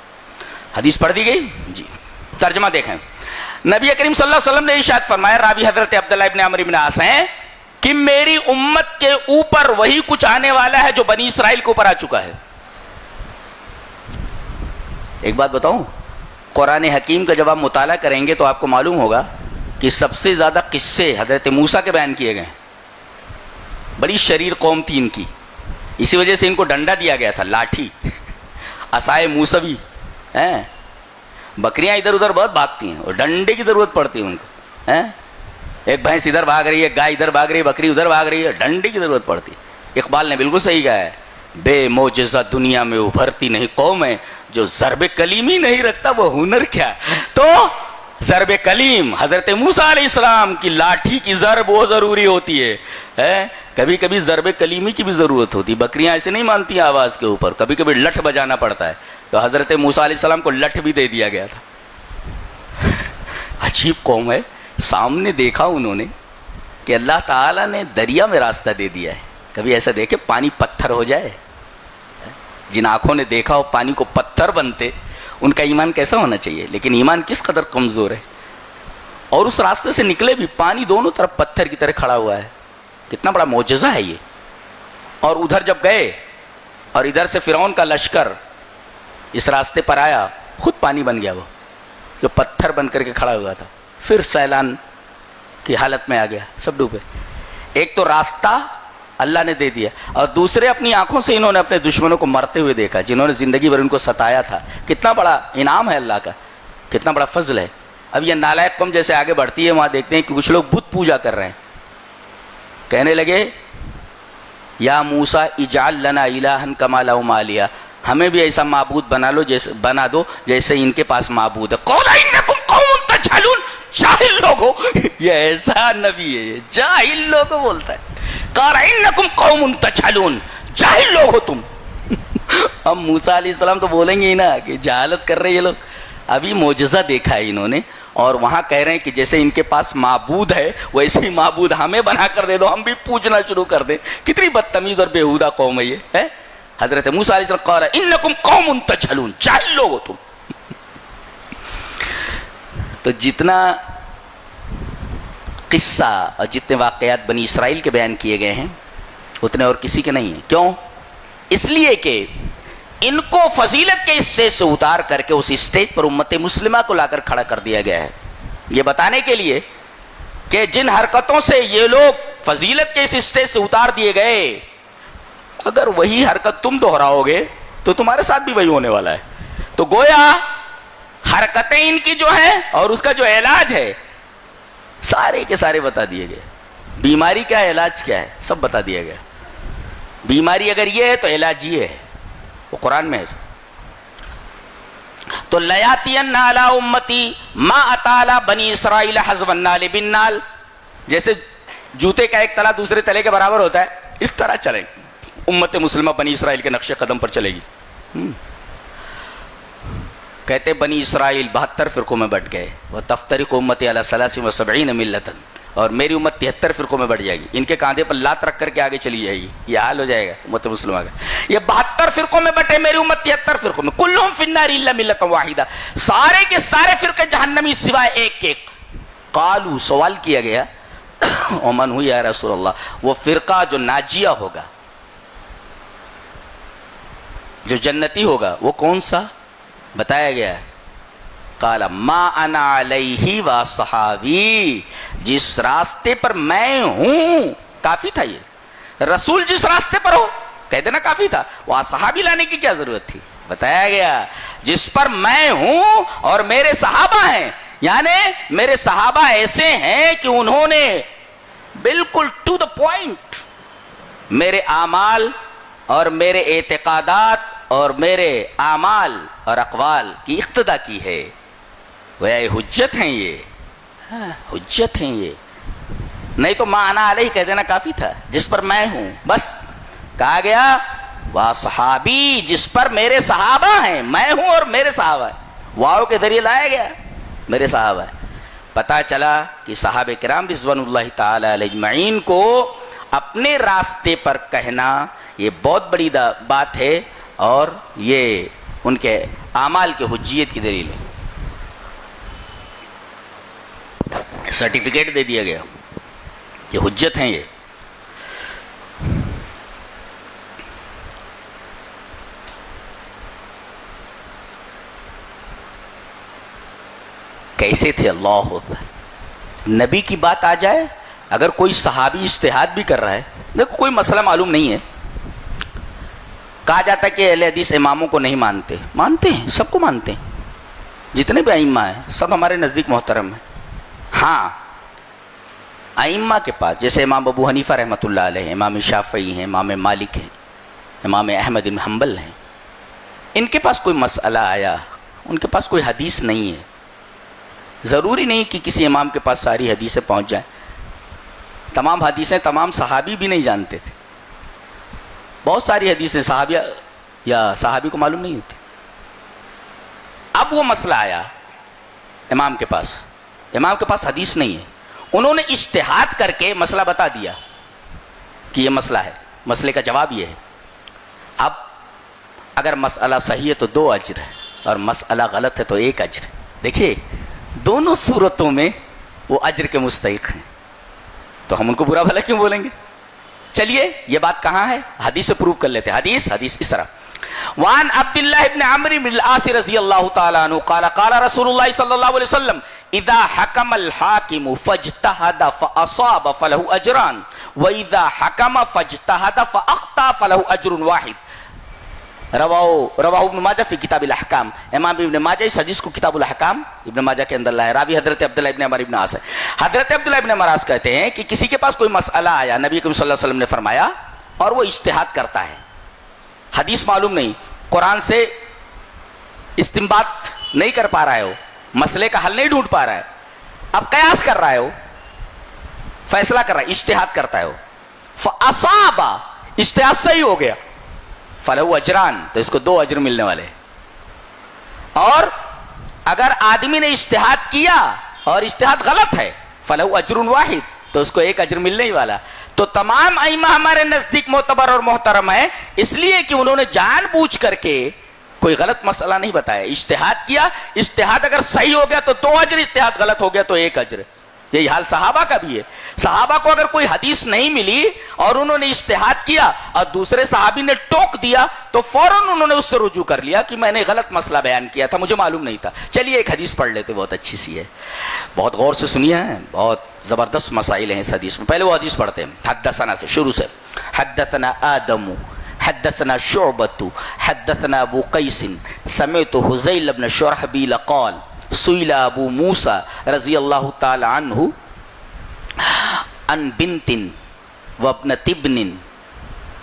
حدیث پڑھ دی گئی جی، ترجمہ دیکھیں۔ نبی کریم صلی اللہ علیہ وسلم نے ارشاد فرمایا، راوی حضرت عبداللہ ابن عمر ابن عاص ہیں، کہ میری امت کے اوپر وہی کچھ آنے والا ہے جو بنی اسرائیل کے اوپر آ چکا ہے۔ ایک بات بتاؤں، قرآن حکیم کا جب آپ مطالعہ کریں گے تو آپ کو معلوم ہوگا کہ سب سے زیادہ قصے حضرت موسیٰ کے بیان کیے گئے۔ بڑی شریر قوم تھی ان کی، اسی وجہ سے ان کو ڈنڈا دیا گیا تھا، لاٹھی، عصائے موسوی۔ بکریاں ادھر ادھر بہت بھاگتی ہیں اور ڈنڈے کی ضرورت پڑتی ہے ان کو۔ ایک بھینس ادھر بھاگ رہی ہے، گائے ادھر بھاگ رہی ہے، بکری ادھر بھاگ رہی ہے، ڈنڈے کی ضرورت پڑتی ہے۔ اقبال نے بالکل صحیح کہا ہے، بے معجزہ دنیا میں ابھرتی نہیں قوم ہے، جو ضرب کلیمی نہیں رکھتا وہ ہنر کیا۔ تو ضرب کلیم حضرت موسیٰ علیہ السلام کی لاٹھی کی ضرب وہ ضروری ہوتی ہے، کبھی کبھی ضرب کلیمی کی بھی ضرورت ہوتی ہے۔ بکریاں ایسے نہیں مانتی آواز کے اوپر، کبھی کبھی لٹھ بجانا پڑتا ہے، تو حضرت موسیٰ علیہ السلام کو لٹھ بھی دے دیا گیا تھا۔ عجیب قوم ہے۔ سامنے دیکھا انہوں نے کہ اللہ تعالیٰ نے دریا میں راستہ دے دیا ہے، کبھی ایسا دیکھے پانی پتھر ہو جائے؟ جن آنکھوں نے دیکھا ہو پانی کو پتھر بنتے، ان کا ایمان کیسا ہونا چاہیے؟ لیکن ایمان کس قدر کمزور ہے، اور اس راستے سے نکلے بھی پانی دونوں طرف پتھر کی طرح کھڑا ہوا ہے۔ کتنا بڑا معجزہ ہے یہ۔ اور ادھر جب گئے اور ادھر سے فرعون کا لشکر اس راستے پر آیا، خود پانی بن گیا، وہ جو پتھر بن کر کے کھڑا ہوا تھا، پھر سیلان کی حالت میں آ گیا، سب ڈوبے۔ ایک تو راستہ اللہ نے دے دیا، اور دوسرے اپنی آنکھوں سے انہوں نے اپنے دشمنوں کو مرتے ہوئے دیکھا، جنہوں نے زندگی بھر ان کو ستایا تھا۔ کتنا بڑا انعام ہے اللہ کا، کتنا بڑا فضل ہے۔ اب یہ نالائق قوم جیسے آگے بڑھتی ہے، وہاں دیکھتے ہیں کہ کچھ لوگ بت پوجا کر رہے ہیں، کہنے لگے یا موسیٰ اجعل لنا الہا کما لہم آلیہ، ہمیں بھی ایسا معبود بنا دو جیسے ان کے پاس معبود ہے۔ قال انکم قوم تجہلون، جاہل لوگو، یہ ایسا نبی ہے، یہ جاہل لوگو بولتا ہے۔ قال انکم قوم تجہلون، جاہل لوگ ہو تم۔ اب موسیٰ علیہ السلام تو بولیں گے ہی نا کہ جہالت کر رہے یہ لوگ، ابھی معجزہ دیکھا ہے انہوں نے، اور وہاں کہہ رہے ہیں کہ جیسے ان کے پاس معبود ہے ویسے ہی معبود ہمیں بنا کر دے دو، ہم بھی پوجنا شروع کر دیں۔ کتنی بدتمیز اور بےہودہ قوم ہے یہ ہے۔ حضرت موسیٰ علیہ السلام قال انکم قوم تجہلون، جاہل لوگ ہو تم۔ تو جتنا قصہ اور جتنے واقعات بنی اسرائیل کے بیان کیے گئے ہیں اتنے اور کسی کے نہیں ہیں۔ کیوں؟ اس لیے کہ ان کو فضیلت کے حصے سے اتار کر کے اس اسٹیج پر امت مسلمہ کو لا کر کھڑا کر دیا گیا ہے، یہ بتانے کے لیے کہ جن حرکتوں سے یہ لوگ فضیلت کے اس اسٹیج سے اتار دیے گئے، اگر وہی حرکت تم دہراؤ گے تو تمہارے ساتھ بھی وہی ہونے والا ہے۔ تو گویا حرکتیں ان کی جو ہیں اور اس کا جو علاج ہے سارے کے سارے بتا دیے گئے۔ بیماری کیا ہے، علاج کیا ہے، سب بتا دیا گیا۔ بیماری اگر یہ ہے تو علاج یہ ہے، وہ قرآن میں ہے۔ تو لیاتین علی امتی ما اتا علی بنی اسرائیل حزب النال بالنال، جیسے جوتے کا ایک تلا دوسرے تلے کے برابر ہوتا ہے، اس طرح چلیں امت مسلمہ بنی اسرائیل کے نقش قدم پر چلے گی۔ کہتے بنی اسرائیل 72 فرقوں میں بٹ گئے، وہ تفترق امتی علی 73 ملتن، اور میری امت 73 فرقوں میں بٹ جائے گی، ان کے کاندھے پر لات رکھ کر کے آگے چلی جائے گی، یہ حال ہو جائے گا امت مسلمہ کا۔ یہ 72 فرقوں میں بٹے، میری امت 73 فرقوں میں، کلہم فی النار الا ملۃ واحدہ، سارے کے سارے فرقے جہنمی سوائے ایک ایک۔ قالوا، سوال کیا گیا، ومن ہو یا رسول اللہ، وہ فرقہ جو ناجیہ ہوگا، جو جنتی ہوگا، وہ کون سا؟ بتایا گیا ہے قال ما انا علیہ واصحابی، جس راستے پر میں ہوں، کافی تھا یہ، رسول جس راستے پر ہو کہہ دینا کافی تھا، وہاں صحابی لانے کی کیا ضرورت تھی؟ بتایا گیا جس پر میں ہوں اور میرے صحابہ ہیں، یعنی میرے صحابہ ایسے ہیں کہ انہوں نے بالکل ٹو دا پوائنٹ میرے اعمال اور میرے اعتقادات اور میرے اعمال اور اقوال کی اقتدا کی ہے، گویا یہ حجت ہیں، یہ حجت ہیں یہ، نہیں تو ما انا علیہ کہہ دینا کافی تھا، جس پر میں ہوں، بس کہا گیا وا صحابی، جس پر میرے صحابہ ہیں، میں ہوں اور میرے صحابہ ہیں، واو کے ذریعے لایا گیا میرے صحابہ ہیں۔ پتہ چلا کہ صحابہ کرام رضوان اللہ تعالی علیہ اجمعین کو اپنے راستے پر کہنا یہ بہت بڑی بات ہے، اور یہ ان کے اعمال کے حجیت کی دلیل ہے۔ سرٹیفکیٹ دے دیا گیا کہ حجت ہیں یہ۔ کیسے تھے؟ اللہ اکبر، نبی کی بات آ جائے، اگر کوئی صحابی اجتہاد بھی کر رہا ہے، دیکھو کوئی مسئلہ معلوم نہیں ہے، کہا جاتا ہے کہ اہل حدیث اماموں کو نہیں مانتے، مانتے ہیں، سب کو مانتے ہیں، جتنے بھی ائمہ ہیں سب ہمارے نزدیک محترم ہیں۔ ہاں ائمہ کے پاس جیسے امام ابو حنیفہ رحمۃ اللہ علیہ، امام شافعی ہیں، امام مالک ہیں، امام احمد بن حنبل ہیں، ان کے پاس کوئی مسئلہ آیا، ان کے پاس کوئی حدیث نہیں ہے، ضروری نہیں کہ کسی امام کے پاس ساری حدیثیں پہنچ جائیں، تمام حدیثیں تمام صحابی بھی نہیں جانتے تھے، بہت ساری حدیثیں صحابیہ یا صحابی کو معلوم نہیں ہوتی۔ اب وہ مسئلہ آیا امام کے پاس حدیث نہیں ہے، انہوں نے اجتہاد کر کے مسئلہ بتا دیا کہ یہ مسئلہ ہے، مسئلے کا جواب یہ ہے۔ اب اگر مسئلہ صحیح ہے تو 2 اجر ہے، اور مسئلہ غلط ہے تو 1 اجر ہے۔ دیکھیے دونوں صورتوں میں وہ اجر کے مستحق ہیں، تو ہم ان کو برا بھلا کیوں بولیں گے؟ چلیے یہ بات کہاں ہے، حدیث سے پروف کر لیتے ہیں۔ حدیث اس طرح، وعن عبد الله بن عمرو بن العاص رضی اللہ تعالی عنہ قال قال رسول اللہ صلی اللہ علیہ وسلم اذا حکم الحاکم فاجتہد فاصاب فله اجران واذا حکم فاجتہد فاخطا فله اجر واحد۔ رواہ ابن ماجہ فی کتاب الاحکام، امام ابن ماجہ اس حدیث کو کتاب الاحکام ابن ماجہ کے اندر لائے، راوی حضرت عبداللہ ابن عمر ابن عاص ہے۔ حضرت عبداللہ ابن عمر عاص کہتے ہیں کہ کسی کے پاس کوئی مسئلہ آیا، نبی کریم صلی اللہ علیہ وسلم نے فرمایا، اور وہ اجتہاد کرتا ہے، حدیث معلوم نہیں، قرآن سے استنباط نہیں کر پا رہا ہے، وہ مسئلے کا حل نہیں ڈھونڈ پا رہا ہے، اب قیاس کر رہا ہے، وہ فیصلہ کر رہا ہے، اجتہاد کرتا ہے، وہ فاصاب، اجتہاد صحیح ہو گیا، فلہو اجران، تو اس کو 2 اجر ملنے والے، اور اگر آدمی نے اجتہاد کیا اور اجتہاد غلط ہے، فلہو اجر واحد، تو اس کو 1 اجر ملنے ہی والا۔ تو تمام ائمہ ہمارے نزدیک معتبر اور محترم ہے، اس لیے کہ انہوں نے جان بوجھ کر کے کوئی غلط مسئلہ نہیں بتایا، اجتہاد کیا، اجتہاد اگر صحیح ہو گیا تو 2 اجر، اجتہاد غلط ہو گیا تو 1 اجر۔ یہی حال صحابہ کا بھی ہے، صحابہ کو اگر کوئی حدیث نہیں ملی اور انہوں نے اجتہاد کیا اور دوسرے صحابی نے ٹوک دیا تو فوراً انہوں نے اس سے رجوع کر لیا کہ میں نے غلط مسئلہ بیان کیا تھا، مجھے معلوم نہیں تھا۔ چلیے ایک حدیث پڑھ لیتے، بہت اچھی سی ہے، بہت غور سے سنیے، بہت زبردست مسائل ہیں اس حدیث میں۔ پہلے وہ حدیث پڑھتے ہیں حدثنا سے شروع سے۔ حدثنا آدم حدثنا شعبۃ حدثنا ابو قیس سمعت حذیل بن شرحبیل قال سئل ابو موسیٰ رضی اللہ تعالی عنہ عن بنت وابنت ابن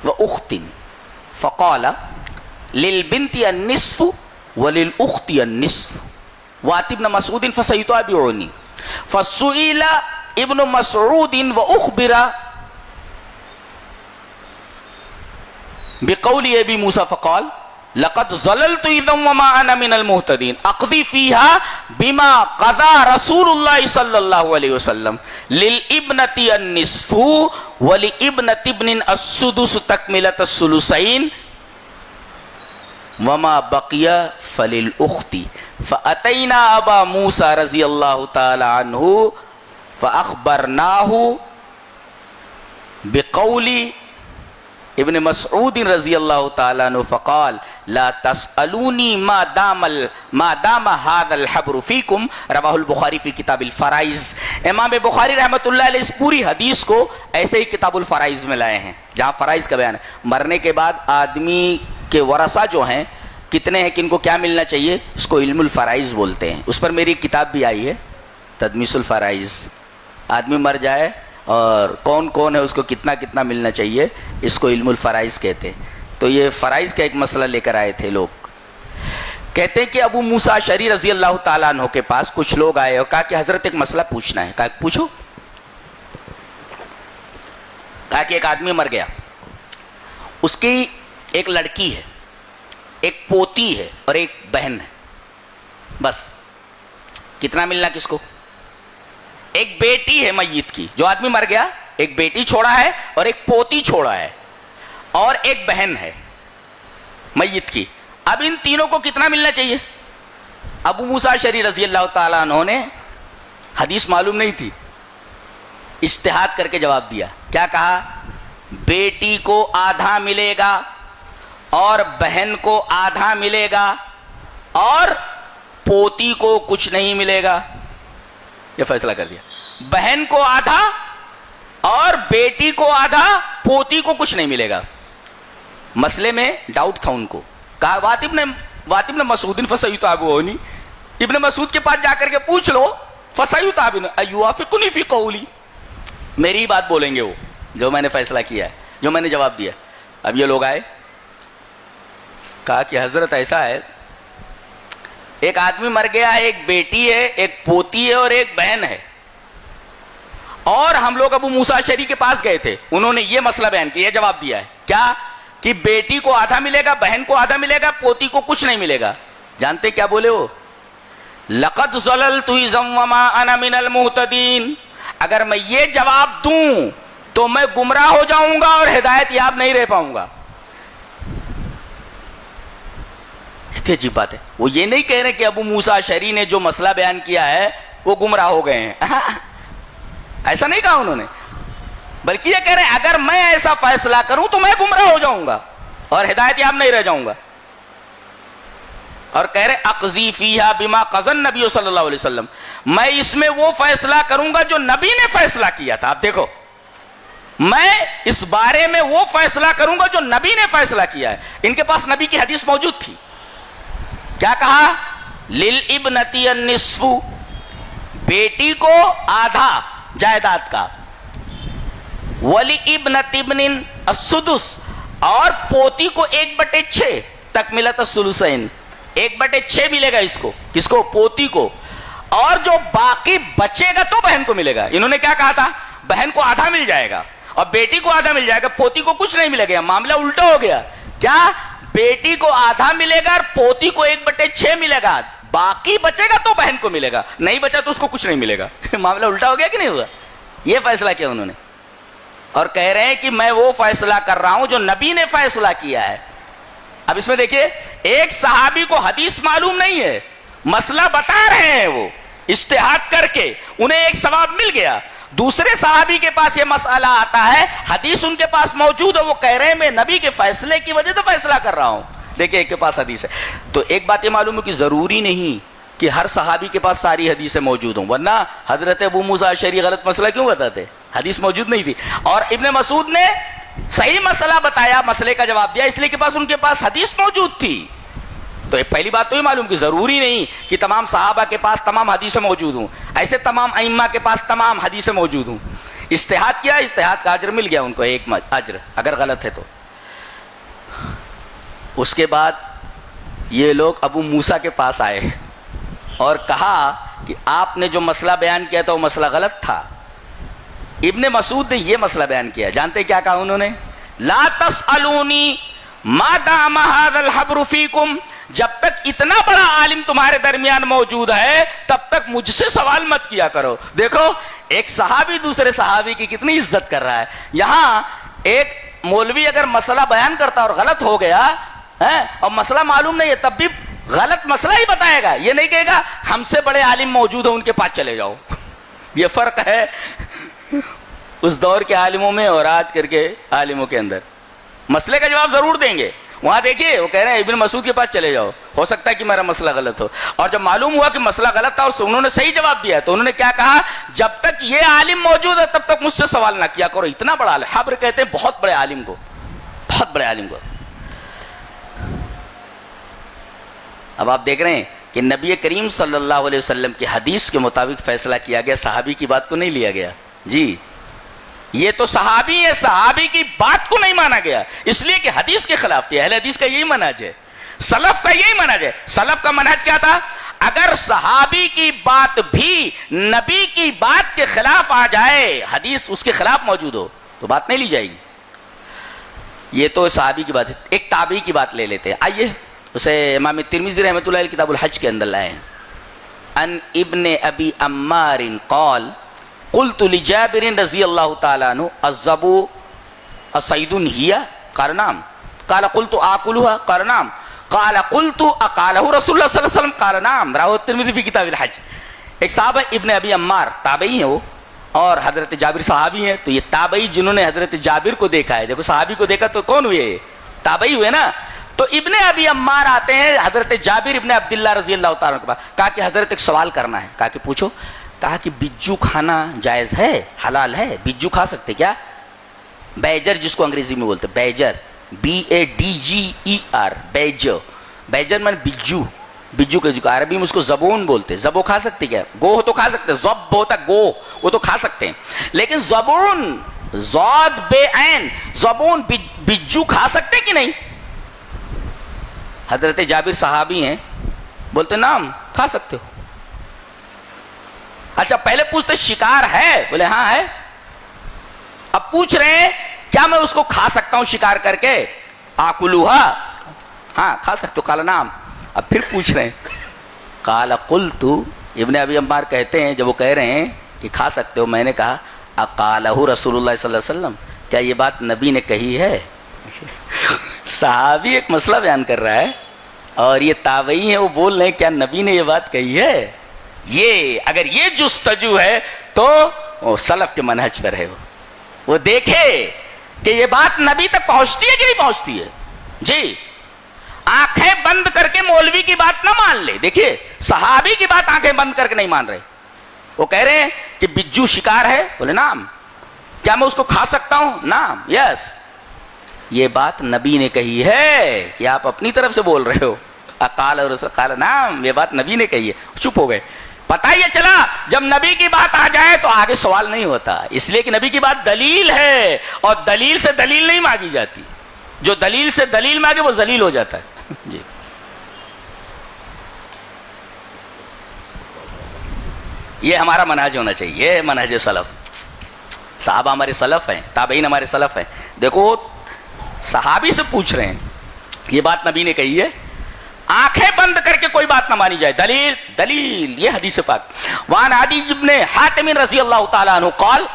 واخت فقال للبنت النصف وللاخت النصف وات ابن مسعود فسيتابعني فسئل ابن مسعود واخبر بقول ابي موسى فقال لقد ظللت اذا وما انا من المهتدين اقضي فيها بما قضى رسول الله صلى الله عليه وسلم للابنة النصف ولابنة ابن السدس تكملة الثلثين وما بقي فللأخت فأتينا أبا موسى رضي الله تعالى عنه فأخبرناه بقول ابن مسعود رضی اللہ تعالیٰ عنہ فقال لا تسألونی ما دام هذا الحبر فیکم، رواہ البخاری فی کتاب الفرائض۔ امام بخاری رحمۃ اللہ علیہ اس پوری حدیث کو ایسے ہی کتاب الفرائض میں لائے ہیں، جہاں فرائض کا بیان ہے۔ مرنے کے بعد آدمی کے ورثہ جو ہیں کتنے ہیں، کن کو کیا ملنا چاہیے، اس کو علم الفرائض بولتے ہیں۔ اس پر میری کتاب بھی آئی ہے تدمیس الفرائض، آدمی مر جائے اور کون کون ہے اس کو کتنا کتنا ملنا چاہیے، اس کو علم الفرائض کہتے ہیں۔ تو یہ فرائض کا ایک مسئلہ لے کر آئے تھے لوگ، کہتے ہیں کہ ابو موسیٰ اشعری رضی اللہ تعالیٰ عنہ کے پاس کچھ لوگ آئے اور کہا کہ حضرت ایک مسئلہ پوچھنا ہے۔ کہا پوچھو۔ کہا کہ ایک آدمی مر گیا، اس کی ایک لڑکی ہے، ایک پوتی ہے اور ایک بہن ہے، بس کتنا ملنا کس کو؟ ایک بیٹی ہے میت کی، جو آدمی مر گیا ایک بیٹی چھوڑا ہے اور ایک پوتی چھوڑا ہے اور ایک بہن ہے میت کی۔ اب ان تینوں کو کتنا ملنا چاہیے؟ ابو موسیٰ اشعری رضی اللہ تعالیٰ عنہ نے حدیث معلوم نہیں تھی، اجتہاد کر کے جواب دیا۔ کیا کہا؟ بیٹی کو آدھا ملے گا اور بہن کو آدھا ملے گا اور پوتی کو کچھ نہیں ملے گا۔ یہ فیصلہ کر دیا، بہن کو آدھا اور بیٹی کو آدھا، پوتی کو کچھ نہیں ملے گا۔ مسئلے میں ڈاؤٹ تھا ان کو، کہا واتب نے مسعود فسیتابونی، ابن مسعود کے پاس جا کر کے پوچھ لو، فسیتابن ایوافقنی فی قولی، میری بات بولیں گے وہ، جو میں نے فیصلہ کیا ہے، جو میں نے جواب دیا۔ اب یہ لوگ آئے، کہا کہ حضرت ایسا ہے، ایک آدمی مر گیا ہے، ایک بیٹی ہے، ایک پوتی ہے اور ایک بہن ہے، اور ہم لوگ ابو موسیٰ اشعری کے پاس گئے تھے، انہوں نے یہ مسئلہ بیان کیا، یہ جواب دیا ہے کیا کہ بیٹی کو آدھا ملے گا، بہن کو آدھا ملے گا، پوتی کو کچھ نہیں ملے گا۔ جانتے کیا بولے وہ؟ لقد ضللت اذا وما انا من المهتدین، اگر میں یہ جواب دوں تو میں گمراہ ہو جاؤں گا اور ہدایت یاب نہیں رہ پاؤں گا۔ اتنی عجیب بات ہے، وہ یہ نہیں کہہ رہے کہ ابو موسیٰ اشعری نے جو مسئلہ بیان کیا ہے وہ گمراہ ہو گئے ہیں، ایسا نہیں کہا انہوں نے، بلکہ یہ کہہ رہے ہیں اگر میں ایسا فیصلہ کروں تو میں گمراہ ہو جاؤں گا اور ہدایت یاب نہیں رہ جاؤں گا۔ اور کہہ رہے اقضی فیہا بما قضى النبی صلی اللہ علیہ وسلم، میں اس میں وہ فیصلہ کروں گا جو نبی نے فیصلہ کیا تھا۔ آپ دیکھو، میں اس بارے میں وہ فیصلہ کروں گا جو نبی نے فیصلہ کیا ہے۔ ان کے پاس نبی کی حدیث موجود تھی، کیا کہا؟ للابنتی النصف، بیٹی کو آدھا جائیداد کا، ولابنت ابن السدس، اور پوتی کو 1/6 تکملۃ الثلثین، 1/6 ملے گا اس کو، کس کو؟ پوتی کو، اور جو باقی بچے گا تو بہن کو ملے گا۔ انہوں نے کیا کہا تھا؟ بہن کو آدھا مل جائے گا اور بیٹی کو آدھا مل جائے گا، پوتی کو کچھ نہیں ملے گا۔ معاملہ الٹا ہو گیا، کیا؟ بیٹی کو آدھا ملے گا اور پوتی کو 1/6 ملے گا، باقی بچے گا تو بہن کو ملے گا، نہیں بچا تو اس کو کچھ نہیں ملے گا۔ معاملہ الٹا ہو گیا کہ نہیں ہوا؟ یہ فیصلہ کیا انہوں نے، اور کہہ رہے ہیں کہ میں وہ فیصلہ کر رہا ہوں جو نبی نے فیصلہ کیا ہے۔ اب اس میں دیکھیے، ایک صحابی کو حدیث معلوم نہیں ہے، مسئلہ بتا رہے ہیں وہ اجتہاد کر کے، انہیں ایک ثواب مل گیا۔ دوسرے صحابی کے پاس یہ مسئلہ آتا ہے، حدیث ان کے پاس موجود ہے، وہ کہہ رہے ہیں میں نبی کے فیصلے کی وجہ سے فیصلہ کر رہا ہوں۔ دیکھیں ایک کے پاس حدیث ہے، تو ایک بات یہ معلوم ہے کہ ضروری نہیں کہ ہر صحابی کے پاس ساری حدیثیں موجود ہوں، ورنہ حضرت ابو موسیٰ اشعری غلط مسئلہ کیوں بتاتے؟ حدیث موجود نہیں تھی، اور ابن مسعود نے صحیح مسئلہ بتایا، مسئلے کا جواب دیا، اس لیے کہ ان کے پاس حدیث موجود تھی۔ تو پہلی بات تو یہ معلوم کہ ضروری نہیں کہ تمام صحابہ کے پاس تمام حدیثیں موجود ہوں، ایسے تمام ائمہ کے پاس تمام حدیثیں موجود ہوں۔ اجتہاد کیا، اجتہاد کا اجر مل گیا ان کو، ایک اجر اگر غلط ہے تو۔ اس کے بعد یہ لوگ ابو موسیٰ کے پاس آئے اور کہا کہ آپ نے جو مسئلہ بیان کیا تھا وہ مسئلہ غلط تھا۔ ابن مسعود نے یہ مسئلہ بیان کیا، جانتے کیا کہا انہوں نے؟ لا تسألونی ما دام هذا الحبر فیکم، جب تک اتنا بڑا عالم تمہارے درمیان موجود ہے تب تک مجھ سے سوال مت کیا کرو۔ دیکھو ایک صحابی دوسرے صحابی کی کتنی عزت کر رہا ہے۔ یہاں ایک مولوی اگر مسئلہ بیان کرتا اور غلط ہو گیا اور مسئلہ معلوم نہیں ہے تب بھی غلط مسئلہ ہی بتائے گا، یہ نہیں کہے گا ہم سے بڑے عالم موجود ہیں ان کے پاس چلے جاؤ۔ یہ فرق ہے اس دور کے عالموں میں اور آج کر کے عالموں کے اندر۔ مسئلے کا جواب ضرور دیں گے. وہاں دیکھیے وہ کہہ رہے ہیں ابن مسعود کے پاس چلے جاؤ, ہو سکتا ہے کہ میرا مسئلہ غلط ہو. اور جب معلوم ہوا کہ مسئلہ غلط تھا اور انہوں نے صحیح جواب دیا تو انہوں نے کیا کہا, جب تک یہ عالم موجود ہے تب تک مجھ سے سوال نہ کیا کرو. اتنا بڑا عالم, حبر کہتے ہیں بہت بڑے عالم کو, بہت بڑے عالم کو. اب آپ دیکھ رہے ہیں کہ نبی کریم صلی اللہ علیہ وسلم کی حدیث کے مطابق فیصلہ کیا گیا, صحابی کی بات کو نہیں لیا گیا. جی یہ تو صحابی ہے, صحابی کی بات کو نہیں مانا گیا, اس لیے کہ حدیث کے خلاف تھی. اہل حدیث کا یہی منہج ہے, سلف کا یہی منہج ہے. سلف کا منہج کیا تھا, اگر صحابی کی بات بھی نبی کی بات کے خلاف آ جائے, حدیث اس کے خلاف موجود ہو, تو بات نہیں لی جائے گی. یہ تو صحابی کی بات ہے. ایک تابعی کی بات لے لیتے ہیں, آئیے اسے امام ترمذی رحمۃ اللہ علیہ کتاب الحج کے اندر لائے. ان ابن ابی عمار قال قلت لجابر رضی اللہ تعالی عنہ الزبو اصید ہی قال نعم قال قلت آکلها قال نعم قال قلت اقاله رسول اللہ صلی اللہ علیہ وسلم قال نعم راہ الترمذی فی کتاب الحج. ایک صحابہ ابن ابی عمار تابعی ہیں وہ, اور حضرت جابر صحابی ہیں. تو یہ تابعی جنہوں نے حضرت جابر کو دیکھا ہے, دیکھو صحابی کو دیکھا تو کون ہوئے, تابعی ہوئے نا. تو ابن ابی عمار آتے ہیں حضرت جابر ابن عبداللہ رضی اللہ تعالیٰ کے پاس, کہا کہ حضرت ایک سوال کرنا ہے. کہا کہ پوچھو. کہا کہ بجو کھانا جائز ہے, حلال ہے, بجو کھا سکتے کیا؟ بیجر جس کو انگریزی میں بولتے بیجر, BADGER, بیجر. بیجر من بجو, بجو کے جو عربی میں اس کو زبون بولتے. زبو کھا سکتے کیا؟ گو تو کھا سکتے, زب ہوتا گو, وہ تو کھا سکتے ہیں. لیکن زبون زاد بے عین, زبون بجو کھا سکتے کہ نہیں؟ حضرت جابر صحابی ہیں, بولتے نام کھا سکتے ہو. اچھا پہلے پوچھتے شکار ہے, بولے ہاں ہے. اب پوچھ رہے ہیں کیا میں اس کو کھا سکتا ہوں شکار کر کے؟ آکلوہا, ہاں کھا سکتے ہو. قال نعم. اب پھر پوچھ رہے ہیں, قال قلت, ابن ابی عمار کہتے ہیں جب وہ کہہ رہے ہیں کہ کھا سکتے ہو, میں نے کہا اقالہ رسول اللہ صلی اللہ علیہ وسلم, کیا یہ بات نبی نے کہی ہے؟ صحابی ایک مسئلہ بیان کر رہا ہے اور یہ تابعی ہیں, وہ بول رہے ہیں کیا نبی نے یہ بات کہی ہے؟ یہ اگر یہ جستجو ہے تو وہ سلف کے منہج پر ہے. وہ دیکھے کہ یہ بات نبی تک پہنچتی ہے کہ نہیں پہنچتی ہے. جی آنکھیں بند کر کے مولوی کی بات نہ مان لے. دیکھیے صحابی کی بات آنکھیں بند کر کے نہیں مان رہے. وہ کہہ رہے ہیں کہ بجو شکار ہے, بولے نعم. کیا میں اس کو کھا سکتا ہوں؟ نعم, یس. یہ بات نبی نے کہی ہے کہ آپ اپنی طرف سے بول رہے ہو. قال اور قال نعم, یہ بات نبی نے کہی ہے. چپ ہو گئے. پتہ یہ چلا جب نبی کی بات آ جائے تو آگے سوال نہیں ہوتا, اس لیے کہ نبی کی بات دلیل ہے اور دلیل سے دلیل نہیں مانگی جاتی. جو دلیل سے دلیل مانگے وہ ذلیل ہو جاتا ہے. جی یہ ہمارا منہج ہونا چاہیے, یہ منہج سلف. صحابہ ہمارے سلف ہیں, تابعین ہمارے سلف ہیں. دیکھو صحابی سے پوچھ رہے ہیں یہ بات نبی نے کہی ہے, آنکھیں بند کر کے کوئی بات نہ مانی جائے. دلیل دلیل یہ حدیث پاک. وعن عدی بن حاتم رضی اللہ تعالی عنہ قال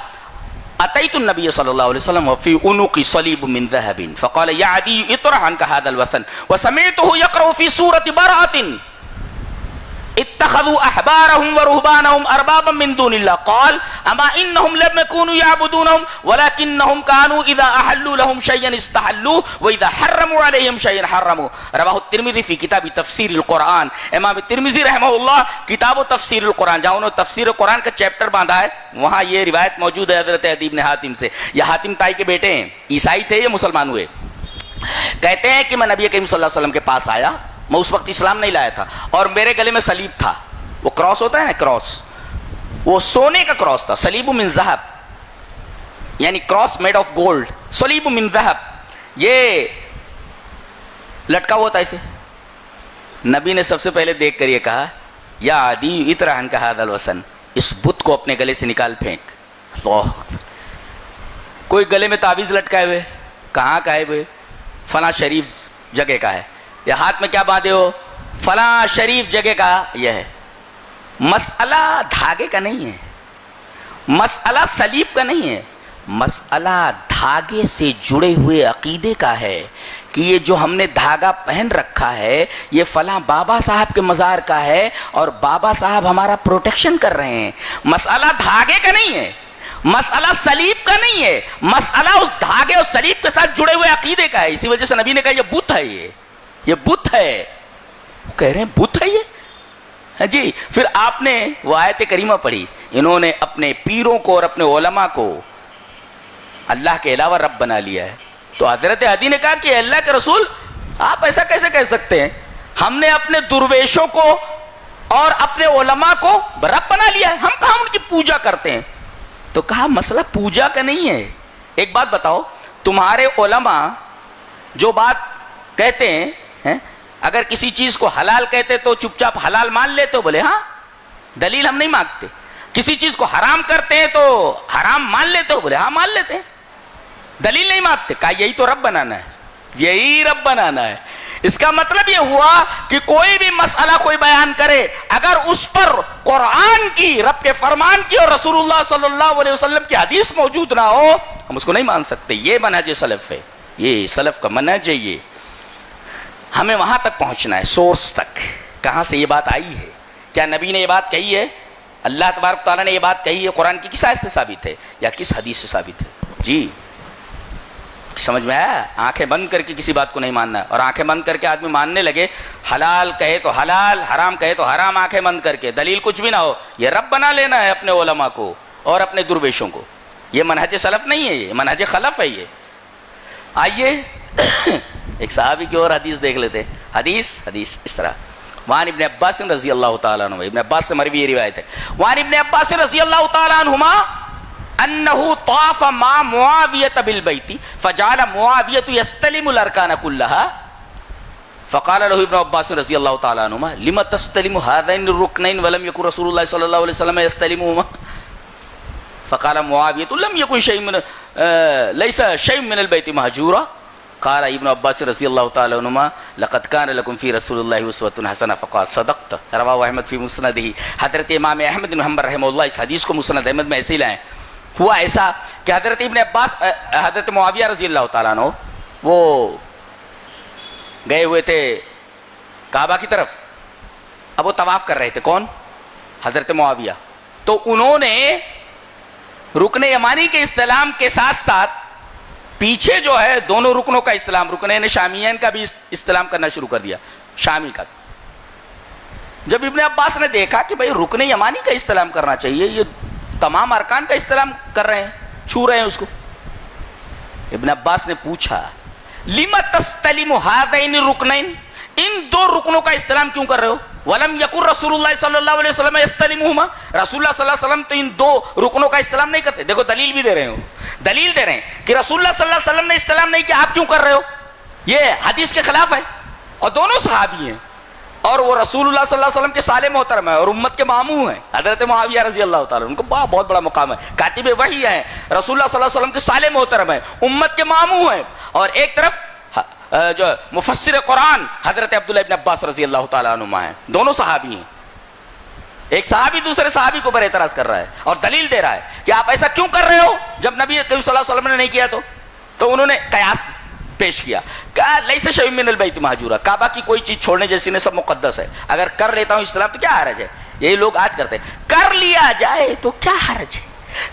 اتيت النبي صلى الله عليه وسلم وفي عنقي صليب من ذهب فقال يا عدي اطرح عنك هذا الوثن وسمعته يقرأ في سورة براءة اتخذوا احبارهم ورهبانهم اربابا من دون الله قال اما انهم لم يكونوا يعبدونهم ولكنهم كانوا اذا احلوا لهم شيئا استحلوه واذا حرموا عليهم شيئا حرموا. رواه الترمذي في كتاب تفسير القرآن. امام ترمذی رحمہ اللہ کتاب تفسیر القرآن, جہاں انہوں نے تفسیر قرآن کا چیپٹر باندھا ہے, وہاں یہ روایت موجود ہے حضرت عدی بن حاتم سے. یہ حاتم تائی کے بیٹے ہیں, عیسائی تھے, یہ مسلمان ہوئے. کہتے ہیں کہ میں نبی کریم صلی اللہ علیہ وسلم کے پاس آیا, میں اس وقت اسلام نہیں لایا تھا, اور میرے گلے میں صلیب تھا. وہ کراس ہوتا ہے نا, کراس, وہ سونے کا کراس تھا. صلیب من ذہب, یعنی کراس میڈ آف گولڈ. صلیب من ذہب, یہ لٹکا ہوا تھا ایسے. نبی نے سب سے پہلے دیکھ کر یہ کہا یا عدی اطرح عنک ھذا الوثن, اس بت کو اپنے گلے سے نکال پھینک. اللہ, کوئی گلے میں تعویذ لٹکائے ہوئے, کہاں کا ہے ہوئے؟ فلاں شریف جگہ کا ہے. یا ہاتھ میں کیا باندھے ہو؟ فلاں شریف جگہ کا یہ ہے. مسئلہ دھاگے کا نہیں ہے, مسئلہ صلیب کا نہیں ہے, مسئلہ دھاگے سے جڑے ہوئے عقیدے کا ہے کہ یہ جو ہم نے دھاگا پہن رکھا ہے یہ فلاں بابا صاحب کے مزار کا ہے اور بابا صاحب ہمارا پروٹیکشن کر رہے ہیں. مسئلہ دھاگے کا نہیں ہے, مسئلہ سلیب کا نہیں ہے، مسئلہ اس دھاگے اور سلیب کے ساتھ جڑے ہوئے عقیدے کا ہے. اسی وجہ سے نبی نے کہا یہ بت ہے، یہ بت ہے. وہ کہہ رہے ہیں بت ہے یہ جی. پھر آپ نے وہ آیت کریمہ پڑھی، انہوں نے اپنے پیروں کو اور اپنے علماء کو اللہ کے علاوہ رب بنا لیا ہے. تو حضرت عدی نے کہا کہ اللہ کے رسول آپ ایسا کیسے کہہ سکتے ہیں؟ ہم نے اپنے درویشوں کو اور اپنے علماء کو رب بنا لیا ہے، ہم کہاں ان کی پوجا کرتے ہیں. تو کہا مسئلہ پوجا کا نہیں ہے. ایک بات بتاؤ، تمہارے علماء جو بات کہتے ہیں، اگر کسی چیز کو حلال کہتے تو چپ چاپ حلال مان لیتے ہو؟ بولے ہاں، دلیل ہم نہیں مانگتے. کسی چیز کو حرام کرتے ہیں تو حرام مان لیتے ہو؟ بولے ہاں مان لیتے ہیں، دلیل نہیں مانگتے. کہا یہی تو رب بنانا ہے، یہی رب بنانا ہے. اس کا مطلب یہ ہوا کہ کوئی بھی مسئلہ کوئی بیان کرے، اگر اس پر قرآن کی، رب کے فرمان کی اور رسول اللہ صلی اللہ علیہ وسلم کی حدیث موجود نہ ہو، ہم اس کو نہیں مان سکتے. یہ منہج سلف ہے، یہ سلف کا منہج ہے. یہ ہمیں وہاں تک پہنچنا ہے، سورس تک. کہاں سے یہ بات آئی ہے؟ کیا نبی نے یہ بات کہی ہے؟ اللہ تبارک تعالیٰ نے یہ بات کہی ہے؟ قرآن کی کس آیت سے ثابت ہے یا کس حدیث سے ثابت ہے؟ جی سمجھ میں آیا؟ آنکھیں بند کر کے کسی بات کو نہیں ماننا ہے. اور آنکھیں بند کر کے آدمی ماننے لگے، حلال کہے تو حلال، حرام کہے تو حرام، آنکھیں بند کر کے، دلیل کچھ بھی نہ ہو، یہ رب بنا لینا ہے اپنے علماء کو اور اپنے درویشوں کو. یہ منہج سلف نہیں ہے، یہ منہج خلف ہے. یہ آئیے ایک صحابی کی اور حدیث دیکھ لیتے. حدیث اس طرح، وعن ابن عباس رضی اللہ تعالیٰ عنہ، ابن عباس سے مروی یہ روایت ہے، وعن ابن عباس رضی اللہ تعالیٰ عنہما انه طاف مع معاویہ بالبیت فجعل معاویہ یستلم الارکان كلها فقال له ابن عباس رضی اللہ تعالیٰ عنہما لم تستلم هذين الركنين ولم يكن رسول الله صلی اللہ علیہ وسلم يستلمهما فقال معاویہ لم يكن شيء من ليس شيء من البيت مهجورا قال ابن عباس رضی اللہ تعالیٰ عنہما لقد كان لكم في رسول الله اسوة حسنة فقال صدقت. رواه احمد في مسنده. حضرت امام احمد بن حنبل رحمہ اللہ اس حدیث کو مسند احمد میں ایسے ہی لائے. ہوا ایسا کہ حضرت ابن عباس، حضرت معاویہ رضی اللہ تعالیٰ عنہ وہ گئے ہوئے تھے کعبہ کی طرف. اب وہ طواف کر رہے تھے. کون؟ حضرت معاویہ. تو انہوں نے رکن یمانی کے استلام کے ساتھ ساتھ پیچھے جو ہے دونوں رکنوں کا استلام، رکنین شامیین کا بھی استلام کرنا شروع کر دیا، شامی کا. جب ابن عباس نے دیکھا کہ بھئی رکن یمانی کا استلام کرنا چاہیے، یہ تمام ارکان کا استلام کر رہے ہیں، چھو رہے ہیں اس کو. ابن عباس نے پوچھا لِمَ تَسْتَلِمُ هَذَيْنِ الرُّكْنَيْنِ، ان دو رکنوں کا استلام کیوں کر رہے ہو؟ وَلَمْ يَكُنْ رَسُولُ اللَّهِ صلی اللہ علیہ وسلم يَسْتَلِمُهُمَا، رسول اللہ صلی اللہ علیہ وسلم تو ان دو رکنوں کا استلام نہیں کرتے. دیکھو دلیل بھی دے رہے ہو، دلیل دے رہے ہیں کہ رسول اللہ صلی اللہ علیہ وسلم نے استلام نہیں کیا، آپ کیوں کر رہے ہو؟ یہ حدیث کے خلاف ہے. اور دونوں صحابی ہیں اور وہ رسول اللہ صلی اللہ علیہ وسلم کے صالح محترم ہیں اور امت کے ماموں ہیں. حضرت معاویہ رضی اللہ تعالیٰ ان کو بہت بڑا مقام ہے، کاتب وحی ہیں، رسول اللہ صلی اللہ علیہ وسلم کے صالح محترم ہیں، امت کے ماموں ہیں. اور ایک طرف جو مفسر قرآن حضرت عبداللہ ابن عباس رضی اللہ تعالیٰ عنہما ہیں. دونوں صحابی ہیں. ایک صحابی دوسرے صحابی کو پر اعتراض کر رہا ہے اور دلیل دے رہا ہے کہ آپ ایسا کیوں کر رہے ہو جب نبی صلی اللہ علیہ وسلم نے نہیں کیا. تو انہوں نے قیاس پیش کیا، کہا لیس شیء من البیت مہجورا، کعبہ کی کوئی چیز چھوڑنے جیسی نہیں، سب مقدس ہے. اگر کر لیتا ہوں استلام تو کیا حرج ہے؟ یہی لوگ آج کرتے ہیں، کر لیا جائے تو کیا حرج ہے،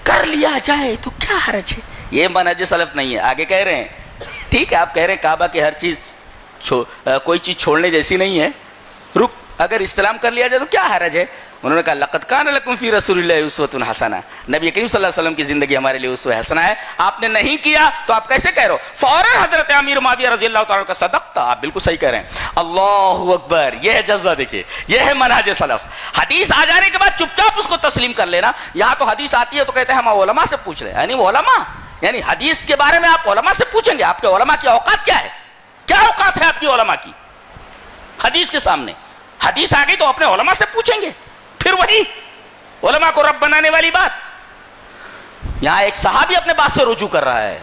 کر لیا جائے تو کیا حرج ہے. یہ منہج سلف نہیں ہے. آگے کہہ رہے ہیں ٹھیک ہے، آپ کہہ رہے ہیں کعبہ کی ہر چیز کوئی چیز چھوڑنے جیسی نہیں ہے، رک اگر استلام کر لیا جائے تو کیا حرج ہے. انہوں نے کہا لقد کان لکم فی رسول اللہ اسوۃ حسنہ، نبی کریم صلی اللہ علیہ وسلم کی زندگی ہمارے لیے اسوہ حسنہ ہے. آپ نے نہیں کیا تو آپ کیسے کہہ رہے ہو؟ فوراً حضرت امیر معاویہ رضی اللہ تعالیٰ کا صدقت، آپ بالکل صحیح کہہ رہے ہیں. اللہ اکبر. یہ ہے جذبہ، دیکھیے یہ ہے منہج سلف. حدیث آ جانے کے بعد چپ چاپ اس کو تسلیم کر لینا. یہاں تو حدیث آتی ہے تو کہتے ہیں ہم علماء سے پوچھ لیں، یعنی وہ علماء، یعنی حدیث کے بارے میں آپ علماء سے پوچھیں گے. آپ کے علماء کی اوقات کیا ہے؟ کیا اوقات ہے آپ کی علماء کی حدیث کے سامنے؟ حدیث آ گئی تو اپنے علماء سے پوچھیں گے. پھر وہی علماء کو رب بنانے والی بات. یہاں ایک صحابی اپنے بات سے رجوع کر رہا ہے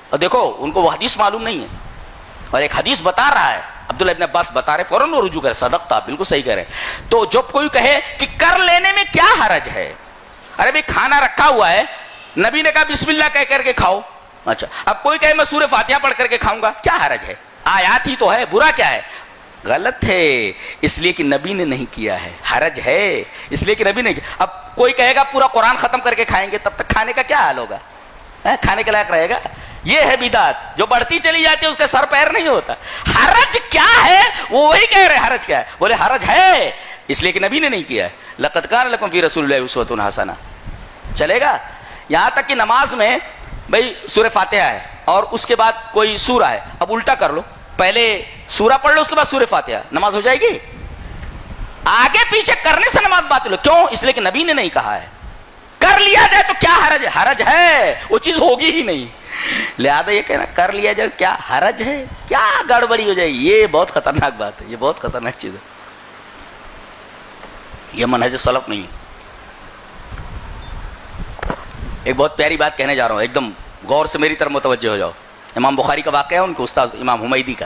اور دیکھو ان کو وہ حدیث معلوم نہیں ہے اور ایک حدیث بتا رہا ہے. عبداللہ ابن عباس بتا رہے، فوراً وہ رجوع کرے، صدقت، آپ بالکل صحیح کہہ رہے ہیں. تو جب کوئی کہے کہ کر لینے میں کیا حرج ہے، ارے بھائی کھانا رکھا ہوا ہے، نبی نے کہا بسم اللہ کہہ کر کے کھاؤ. اچھا اب کوئی کہے میں سورہ فاتحہ پڑھ کر کے کھاؤں گا، کیا حرج ہے؟ آیات ہی تو ہے، برا کیا ہے؟ غلط ہے اس لیے کہ نبی نے نہیں کیا ہے. حرج ہے اس لیے کہ نبی نے کیا. اب کوئی کہے گا پورا قرآن ختم کر کے کھائیں گے, تب تک کھانے کا کیا حال ہوگا؟ کھانے کے لائق رہے گا؟ یہ ہے بدعت جو بڑھتی چلی جاتی ہے, اس کے سر پیر نہیں ہوتا. حرج کیا ہے وہ وہی کہہ رہے حرج کیا ہے, بولے حرج ہے اس لیے کہ نبی نے نہیں کیا ہے. لقد کان لکم فی رسول اللہ اسوۃ حسنہ, چلے گا. یہاں تک کہ نماز میں بھائی سورہ فاتحہ ہے اور اس کے بعد کوئی سورہ ہے, اب الٹا کر لو, پہلے سورہ پڑھ لو اس کے بعد سورہ فاتحہ, نماز ہو جائے گی؟ آگے پیچھے کرنے سے نماز باطل ہو. کیوں؟ اس لیے کہ نبی نے نہیں کہا ہے. کر لیا جائے تو کیا حرج ہے؟ حرج ہے, وہ چیز ہوگی ہی نہیں. لہذا یہ کہنا کر لیا جائے کیا حرج ہے, کیا گڑبڑی ہو جائے گی, یہ بہت خطرناک بات ہے, یہ بہت خطرناک چیز ہے. یہ منہج سلف نہیں ہے. ایک بہت پیاری بات کہنے جا رہا ہوں, ایک دم غور سے میری طرف متوجہ ہو جاؤ. امام بخاری کا واقعہ ہے, ان کے استاد امام حمیدی کا.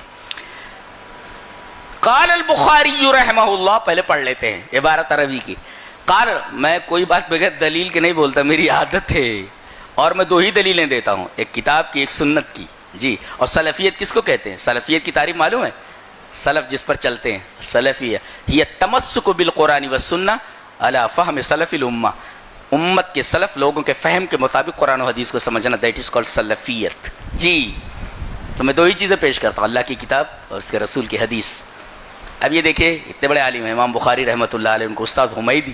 قال البخاری رحمہ اللہ, پہلے پڑھ لیتے ہیں عبارت عربی کی. قال, میں کوئی بات بغیر دلیل کے نہیں بولتا, میری عادت ہے, اور میں 2 ہی دلیلیں دیتا ہوں, ایک کتاب کی ایک سنت کی. جی, اور سلفیت کس کو کہتے ہیں؟ سلفیت کی تعریف معلوم ہے؟ سلف جس پر چلتے ہیں, سلفیہ ہی التمسک بالقرآن والسنہ علی فہم سلف الامہ, امت کے سلف لوگوں کے فہم کے مطابق قرآن و حدیث کو سمجھنا, دیٹ از کالڈ سلفیت. جی, تو میں 2 ہی چیزیں پیش کرتا ہوں, اللہ کی کتاب اور اس کے رسول کی حدیث. اب یہ دیکھیے اتنے بڑے عالم ہیں امام بخاری رحمۃ اللہ علیہ, ان کو استاد حمیدی.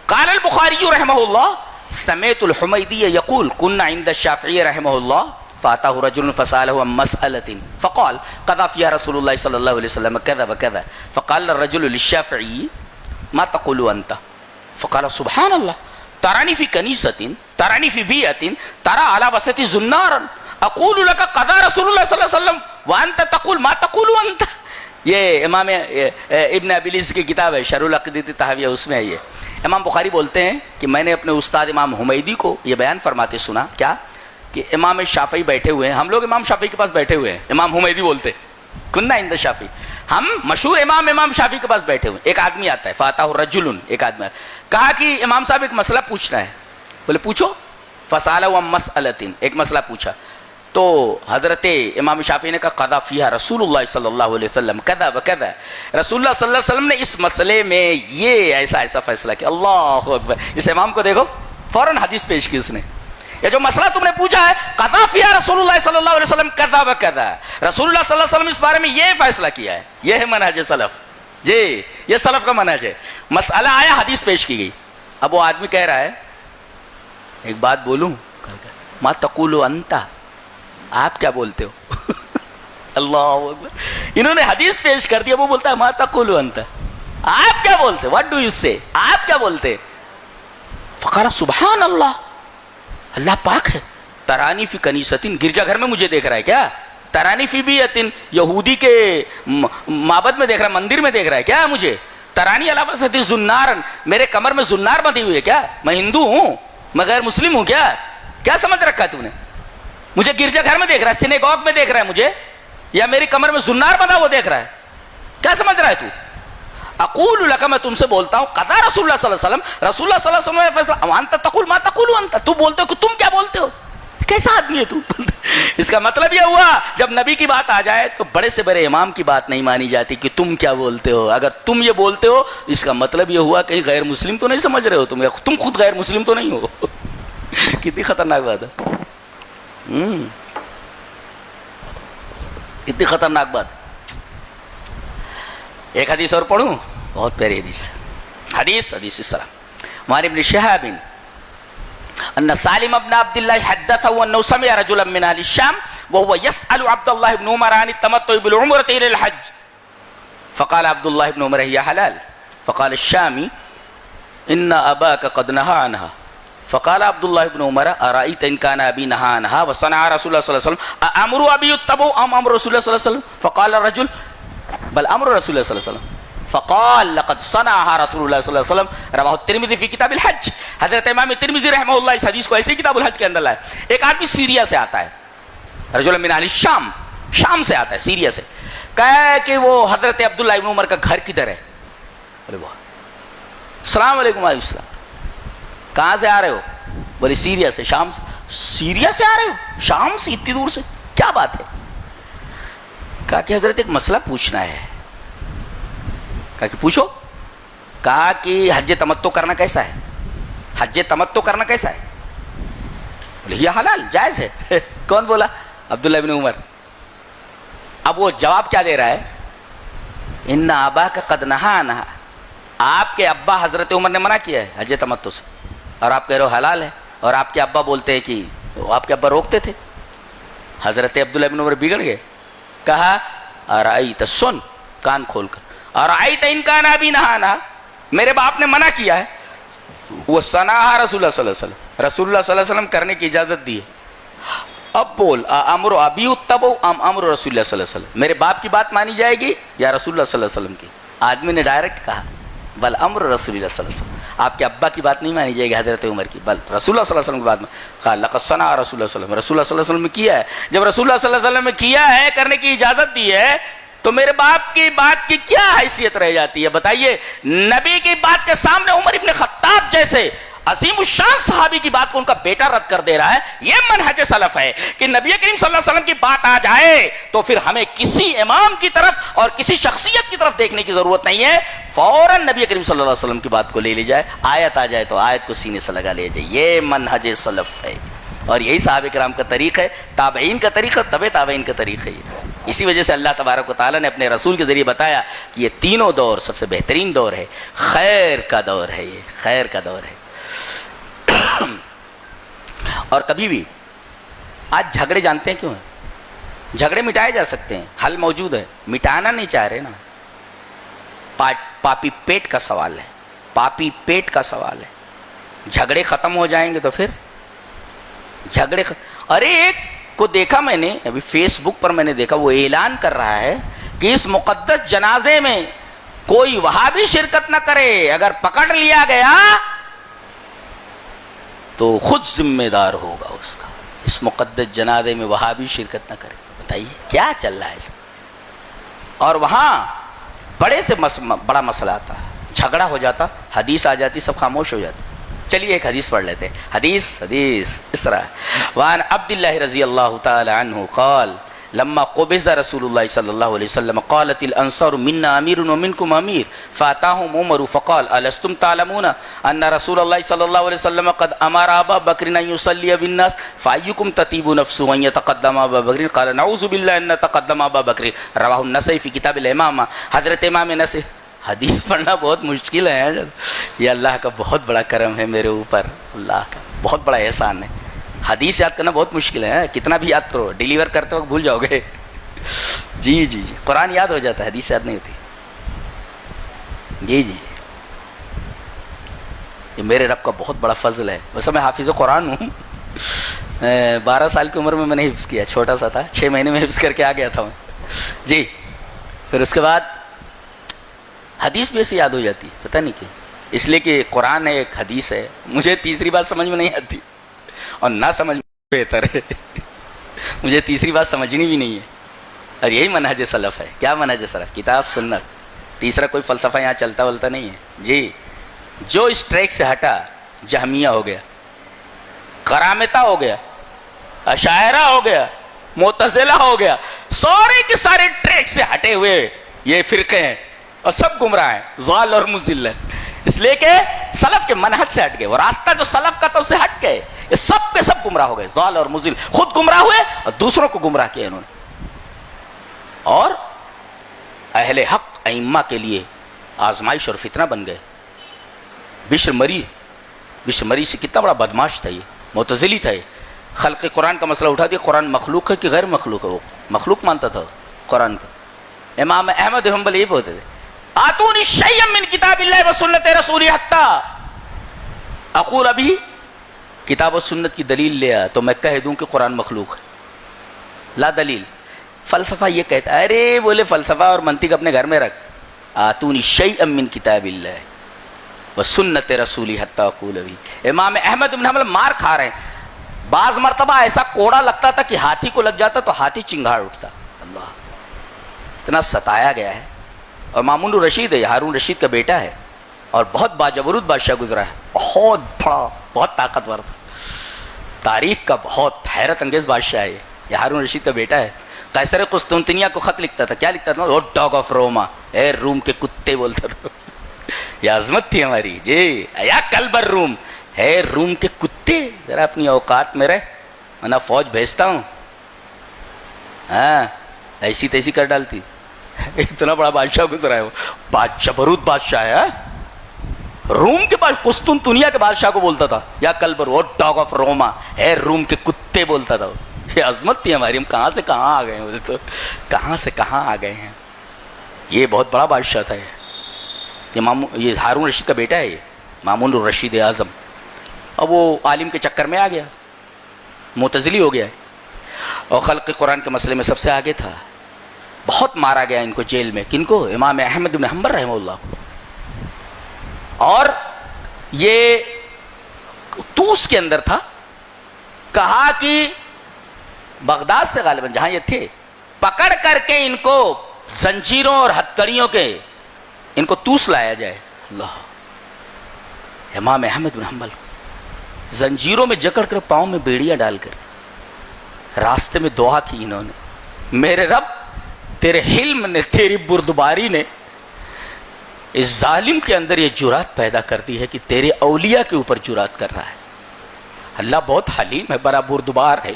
قال البخاری رحمہ اللہ سمعت الحمیدی یقول كنا عند الشافعی رحمہ اللہ فاتاه رجل فسأله عن مسألة فقال قضى فيها رسول الله صلى الله عليه وسلم كذا وكذا فقال الرجل للشافعي ما تقول أنت فقال سبحان الله تراني في كنيسة تراني في بيئة ترى على وسط زنارا أقول لك قضى رسول الله صلى الله عليه وسلم وأنت تقول ما تقول أنت. یہ امام ابن ابلیس کی کتاب ہے شرح العقیدۃ الطحاویہ, اس میں ہے یہ. امام بخاری بولتے ہیں کہ میں نے اپنے استاد امام حمیدی کو یہ بیان فرماتے سنا, کیا کہ امام شافعی بیٹھے ہوئے ہیں, ہم لوگ امام شافعی کے پاس بیٹھے ہوئے ہیں. امام حمیدی بولتے کننا عند شافعی, ہم مشہور امام شافعی کے پاس بیٹھے ہوئے. ایک آدمی آتا ہے, فاتح رجل, ایک آدمی کہا کہ امام صاحب ایک مسئلہ پوچھنا ہے. بولے پوچھو. فسألہ عن مسئلۃ, ایک مسئلہ پوچھا. تو حضرت امام شافعی نے کہا قضا فیہا رسول اللہ صلی اللہ علیہ وسلم کذا وکذا, رسول اللہ صلی اللہ علیہ وسلم نے اس مسئلے میں یہ ایسا ایسا فیصلہ کیا. اللہ اکبر, اس امام کو دیکھو فوراً حدیث پیش کی اس نے. یہ جو مسئلہ تم نے پوچھا ہے قضا فیہا رسول اللہ صلی اللہ علیہ وسلم کذا وکذا, رسول اللہ صلی اللہ علیہ وسلم اس بارے میں یہ فیصلہ کیا ہے. یہ ہے منہج سلف. جی, یہ سلف کا منہج ہے. مسئلہ آیا, حدیث پیش کی گئی. اب وہ آدمی کہہ رہا ہے ایک بات بولوں, ما تقول انت, آپ کیا بولتے ہو؟ اللہ اکبر, انہوں نے حدیث پیش کر دیا, وہ بولتا ہے ما تقول انت, آپ کیا بولتے, واٹ ڈو یو سے, آپ کیا بولتے؟ فقال سبحان اللہ, اللہ پاک ہے. ترانی فی کنیستن, گرجا گھر میں مجھے دیکھ رہا ہے کیا؟ ترانی فی بیعتن, یہودی کے معبد میں دیکھ رہا ہے, مندر میں دیکھ رہا ہے کیا مجھے؟ ترانی علی وسط زنارن, میرے کمر میں زنار بندھی ہوئی ہے کیا؟ میں ہندو ہوں, میں غیر مسلم ہوں کیا؟ کیا سمجھ رکھا تم نے؟ مجھے گرجا گھر میں دیکھ رہا ہے, سینیگوگ میں دیکھ رہا ہے مجھے, یا میری کمر میں زنار بندھا وہ دیکھ رہا ہے؟ کیا سمجھ رہا ہے تو؟ اقول لک, میں تم سے بولتا ہوں قضا رسول اللہ صلی اللہ علیہ وسلم, رسول اللہ صلی اللہ علیہ وسلم نے فیصلہ, وانت تقول ما تقول انت, تو بولتے ہو کہ تم کیا بولتے ہو. کیسا آدمی ہے تو؟ اس کا مطلب یہ ہوا جب نبی کی بات آ جائے تو بڑے سے بڑے امام کی بات نہیں مانی جاتی کہ تم کیا بولتے ہو. اگر تم یہ بولتے ہو اس کا مطلب یہ ہوا کہیں غیر مسلم تو نہیں سمجھ رہے ہو تم خود غیر مسلم تو نہیں ہو. کتنی خطرناک بات ہے, کتنی خطرناک بات. ایک حدیث اور پڑھوں, بہت پیاری حدیث. حدیث اس طرح, وعن ابن شهاب ان سالم بن عبد الله حدثه انه سمع رجلا من اهل الشام وهو يسأل عبد الله بن عمر عن التمتع بالعمرة الى الحج فقال عبد الله بن عمر هي حلال فقال الشامي ان اباك قد نهى عنها فقال عبد الله بن عمر أرأيت إن كان أبي نهى عنها وصنع رسول الله صلى الله عليه وسلم أأمر أبي يتبع أم أمر رسول الله صلى الله عليه وسلم فقال الرجل بل أمر رسول الله صلى الله عليه وسلم فقال لقد صنعها رسول الله صلی اللہ علیہ وسلم رواه الترمذی فی کتاب الحج. حضرت امام ترمذی رحمہ اللہ اس حدیث کو ایسے ہی کتاب الحج کے اندر لائے. ایک آدمی سیریا سے آتا ہے, رجل من اہل الشام, شام سے آتا ہے, سیریا سے. کہا کہ وہ حضرت عبداللہ ابن عمر کا گھر کدھر ہے؟ السلام علیکم. علیکم السلام. کہاں سے آ رہے ہو؟ بولے سیریا سے. شام سے. سیریا سے آ رہے ہو؟ شام سے, اتنی دور سے, کیا بات ہے؟ کہا کہ حضرت ایک مسئلہ پوچھنا ہے. کہا کہ پوچھو. کہا کہ حج تمتع کرنا کیسا ہے, حج تمتع کرنا کیسا ہے؟ بولے یہ حلال جائز ہے. کون بولا؟ عبداللہ ابن عمر. اب وہ جواب کیا دے رہا ہے؟ ان اباک قد نہا عنہا, آپ کے ابا حضرت عمر نے منع کیا ہے حج تمتع سے, اور آپ کہہ رہے ہو حلال ہے, اور آپ کے ابا بولتے ہیں کہ آپ کے ابا روکتے تھے. حضرت عبداللہ ابن عمر بگڑ گئے. کہا ارائیت, سن کان کھول کر, ارائیت ان کان ابی نہا عنہا, میرے باپ نے منع کیا ہے, وہ صنعہ رسول اللہ صلی اللہ علیہ وسلم, رسول اللہ صلی اللہ علیہ وسلم کرنے کی اجازت دی ہے. اب بول امر ابی اتبع ام امر رسول اللہ صلی اللہ علیہ وسلم, میرے باپ کی بات مانی جائے گی یا رسول اللہ صلی اللہ علیہ وسلم کی؟ آدمی نے ڈائریکٹ کہا بل امر رسول اللہ صلی اللہ علیہ وسلم, آپ کے ابا کی بات نہیں مانی جائے گی حضرت عمر کی, بل رسول اللہ صلی اللہ علیہ وسلم کی بات میں. کہا لقد صنع رسول اللہ صلی اللہ علیہ وسلم, رسول اللہ صلی اللہ علیہ وسلم نے کیا ہے. جب رسول اللہ صلی اللہ علیہ وسلم نے کیا ہے, کرنے کی اجازت دی ہے, تو میرے باپ کی بات کی کیا حیثیت رہ جاتی ہے بتائیے؟ نبی کی بات کے سامنے عمر ابن خطاب جیسے عظیم الشان صحابی کی بات کو ان کا بیٹا رد کر دے رہا ہے. یہ منہج سلف ہے کہ نبی کریم صلی اللہ علیہ وسلم کی بات آ جائے تو پھر ہمیں کسی امام کی طرف اور کسی شخصیت کی طرف دیکھنے کی ضرورت نہیں ہے, فوراً نبی کریم صلی اللہ علیہ وسلم کی بات کو لے لی جائے. آیت آ جائے تو آیت کو سینے سے لگا لیا جائے. یہ منہج سلف ہے, اور یہی صحابہ کرام کا طریق ہے, تابعین کا طریقہ, تبع تابعین کا طریقہ ہے. اسی وجہ سے اللہ تبارک و تعالیٰ نے اپنے رسول کے ذریعے بتایا کہ یہ تینوں دور سب سے بہترین دور ہے, خیر کا دور ہے, یہ خیر کا دور ہے. اور کبھی بھی آج جھگڑے جانتے ہیں کیوں ہیں؟ جھگڑے مٹائے جا سکتے ہیں, حل موجود ہے, مٹانا نہیں چاہ رہے نا. پاپی پیٹ کا سوال ہے, پاپی پیٹ کا سوال ہے. جھگڑے ختم ہو جائیں گے تو پھر جھگڑے ارے ایک کو دیکھا میں نے ابھی فیس بک پر, میں نے دیکھا وہ اعلان کر رہا ہے کہ اس مقدس جنازے میں کوئی وہابی شرکت نہ کرے, اگر پکڑ لیا گیا تو خود ذمہ دار ہوگا اس کا. اس مقدس جنازے میں وہابی شرکت نہ کرے. بتائیے کیا چل رہا ہے اس میں؟ اور وہاں بڑے سے بڑا مسئلہ آتا, جھگڑا ہو جاتا, حدیث آ جاتی, سب خاموش ہو جاتے. چلیے ایک حدیث پڑھ لیتے ہیں. حدیث اس طرح, وعن عبداللہ رضی اللہ تعالی عنہ قال لما قبض رسول اللہ صلی اللہ علیہ وسلم قالت الانصار منا امیر ومنکم امیر فاتاهم عمر فقال الستم تعلمون ان رسول اللہ صلی اللہ علیہ وسلم قد امر ابا بکر ان يصلي بالناس فايكم تطيب نفسه ان يتقدم ابا بکر قال نعوذ بالله ان نتقدم ابا بکر رواه النسائی فی کتاب الامامہ. حضرت امام نسائی. حدیث پڑھنا بہت مشکل ہے, یہ اللہ کا بہت بڑا کرم ہے میرے اوپر, اللہ کا بہت بڑا احسان ہے. حدیث یاد کرنا بہت مشکل ہے, کتنا بھی یاد کرو ڈیلیور کرتے وقت بھول جاؤ گے. جی جی جی, قرآن یاد ہو جاتا ہے, حدیث یاد نہیں ہوتی. جی جی, یہ میرے رب کا بہت بڑا فضل ہے. ویسے میں حافظ قرآن ہوں, 12 سال کی عمر میں میں نے حفظ کیا, چھوٹا سا تھا, 6 مہینے میں حفظ کر کے آ گیا تھا میں. جی, پھر اس کے بعد حدیث بھی ایسے یاد ہو جاتی ہے, پتہ نہیں کیوں. اس لیے کہ قرآن ہے, ایک حدیث ہے. مجھے تیسری بات سمجھ میں نہیں آتی, اور نہ سمجھ بہتر ہے. مجھے تیسری بات سمجھنی بھی نہیں ہے. اور یہی منہج سلف ہے. کیا منہج سلف؟ کتاب سنت. تیسرا کوئی فلسفہ یہاں چلتا ولتا نہیں ہے. جی, جو اس ٹریک سے ہٹا, جہمیہ ہو گیا, کرامتہ ہو گیا, اشاعرہ ہو گیا, معتزلہ ہو گیا, سارے کے سارے ٹریک سے ہٹے ہوئے یہ فرقے ہیں, اور سب گمراہ ہیں, ضال اور مضل ہیں. اس لیے کہ سلف کے منہج سے ہٹ گئے, وہ راستہ جو سلف کا تھا اس سے ہٹ گئے. یہ سب کے سب گمراہ ہو گئے, ضال اور مضل. خود گمراہ ہوئے اور دوسروں کو گمراہ کیا انہوں نے. اور اہل حق ائمہ کے لیے آزمائش اور فتنہ بن گئے. بشر مری سے کتنا بڑا بدماش تھا, یہ معتزلی تھا. خلق قرآن کا مسئلہ اٹھا دیا, قرآن مخلوق ہے کہ غیر مخلوق ہے. وہ مخلوق مانتا تھا قرآن کا. امام احمد حنبل یہ بولتے تھے, آتونی شیئا من کتاب اللہ و سنت رسول حتی اقول, ابھی کتاب و سنت کی دلیل لیا تو میں کہہ دوں کہ قرآن مخلوق ہے. لا دلیل. فلسفہ یہ کہتا ہے, ارے بولے فلسفہ اور منطق اپنے گھر میں رکھ. آتونی شیئا من کتاب اللہ و سنت رسول حتی اقول, ابھی امام احمد بن حنبل مار کھا رہے ہیں. بعض مرتبہ ایسا کوڑا لگتا تھا کہ ہاتھی کو لگ جاتا تو ہاتھی چنگھاڑ اٹھتا. اللہ, اتنا ستایا گیا ہے. اور مامون الرشید ہے, ہارون رشید کا بیٹا ہے, اور بہت باجبروت بادشاہ گزرا ہے, بہت بڑا, بہت طاقتور تھا, تاریخ کا بہت حیرت انگیز بادشاہ ہے. یہ ہارون رشید کا بیٹا ہے. قیصر قسطنطنیہ کو خط لکھتا تھا, کیا لکھتا تھا؟ ڈاگ آف روما, اے روم کے کتے بولتا تھا. یہ عظمت تھی ہماری جی. یا کلب الروم, اے روم کے کتے ذرا اپنی اوقات میں رہ, ورنہ فوج بھیجتا ہوں. ہاں ایسی تیسی کر ڈالتی. اتنا بڑا بادشاہ گزرا ہے وہ, بادشاہ برود بادشاہ ہے, روم کے پاس قسطنطنیہ کے بادشاہ کو بولتا تھا یا کلب ڈاگ آف روما, اے روم کے کتے بولتا تھا. یہ عظمت تھی ہماری. ہم کہاں سے کہاں آ گئے ہیں, تو کہاں سے کہاں آ گئے ہیں. یہ بہت بڑا بادشاہ تھا. یہ ہارون رشید کا بیٹا ہے, یہ مامون الرشید اعظم. اب وہ عالم کے چکر میں آ گیا, معتزلی ہو گیا ہے, اور خلق قرآن کے مسئلے میں سب سے آگے تھا. بہت مارا گیا ان کو جیل میں. کن کو؟ امام احمد بن حنبل رحمہ اللہ کو. اور یہ طوس کے اندر تھا. کہا کہ بغداد سے غالباً جہاں یہ تھے, پکڑ کر کے ان کو زنجیروں اور ہتکڑیوں کے ان کو طوس لایا جائے. اللہ, امام احمد بن حنبل زنجیروں میں جکڑ کر پاؤں میں بیڑیاں ڈال کر راستے میں دعا کی انہوں نے, میرے رب تیرے حلم نے, تیری بردباری نے اس ظالم کے اندر یہ جرات پیدا کرتی ہے کہ تیرے اولیاء کے اوپر جرات کر رہا ہے. اللہ بہت حلیم ہے, بڑا بردبار ہے.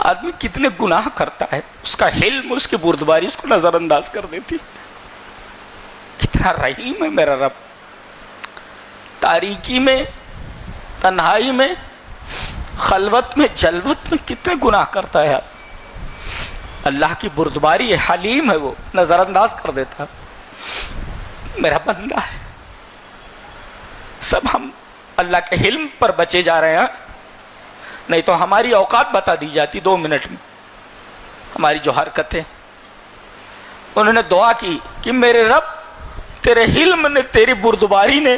آدمی کتنے گناہ کرتا ہے, اس کا حلم, اس کی بردباری اس کو نظر انداز کر دیتی. کتنا رحیم ہے میرا رب. تاریکی میں, تنہائی میں, خلوت میں, جلوت میں کتنے گناہ کرتا ہے. اللہ کی بردباری ہے, حلیم ہے, وہ نظر انداز کر دیتا. میرا بندہ ہے. سب ہم اللہ کے حلم پر بچے جا رہے ہیں, نہیں تو ہماری اوقات بتا دی جاتی 2 منٹ میں. ہماری جو حرکتیں, انہوں نے دعا کی کہ میرے رب تیرے حلم نے, تیری بردباری نے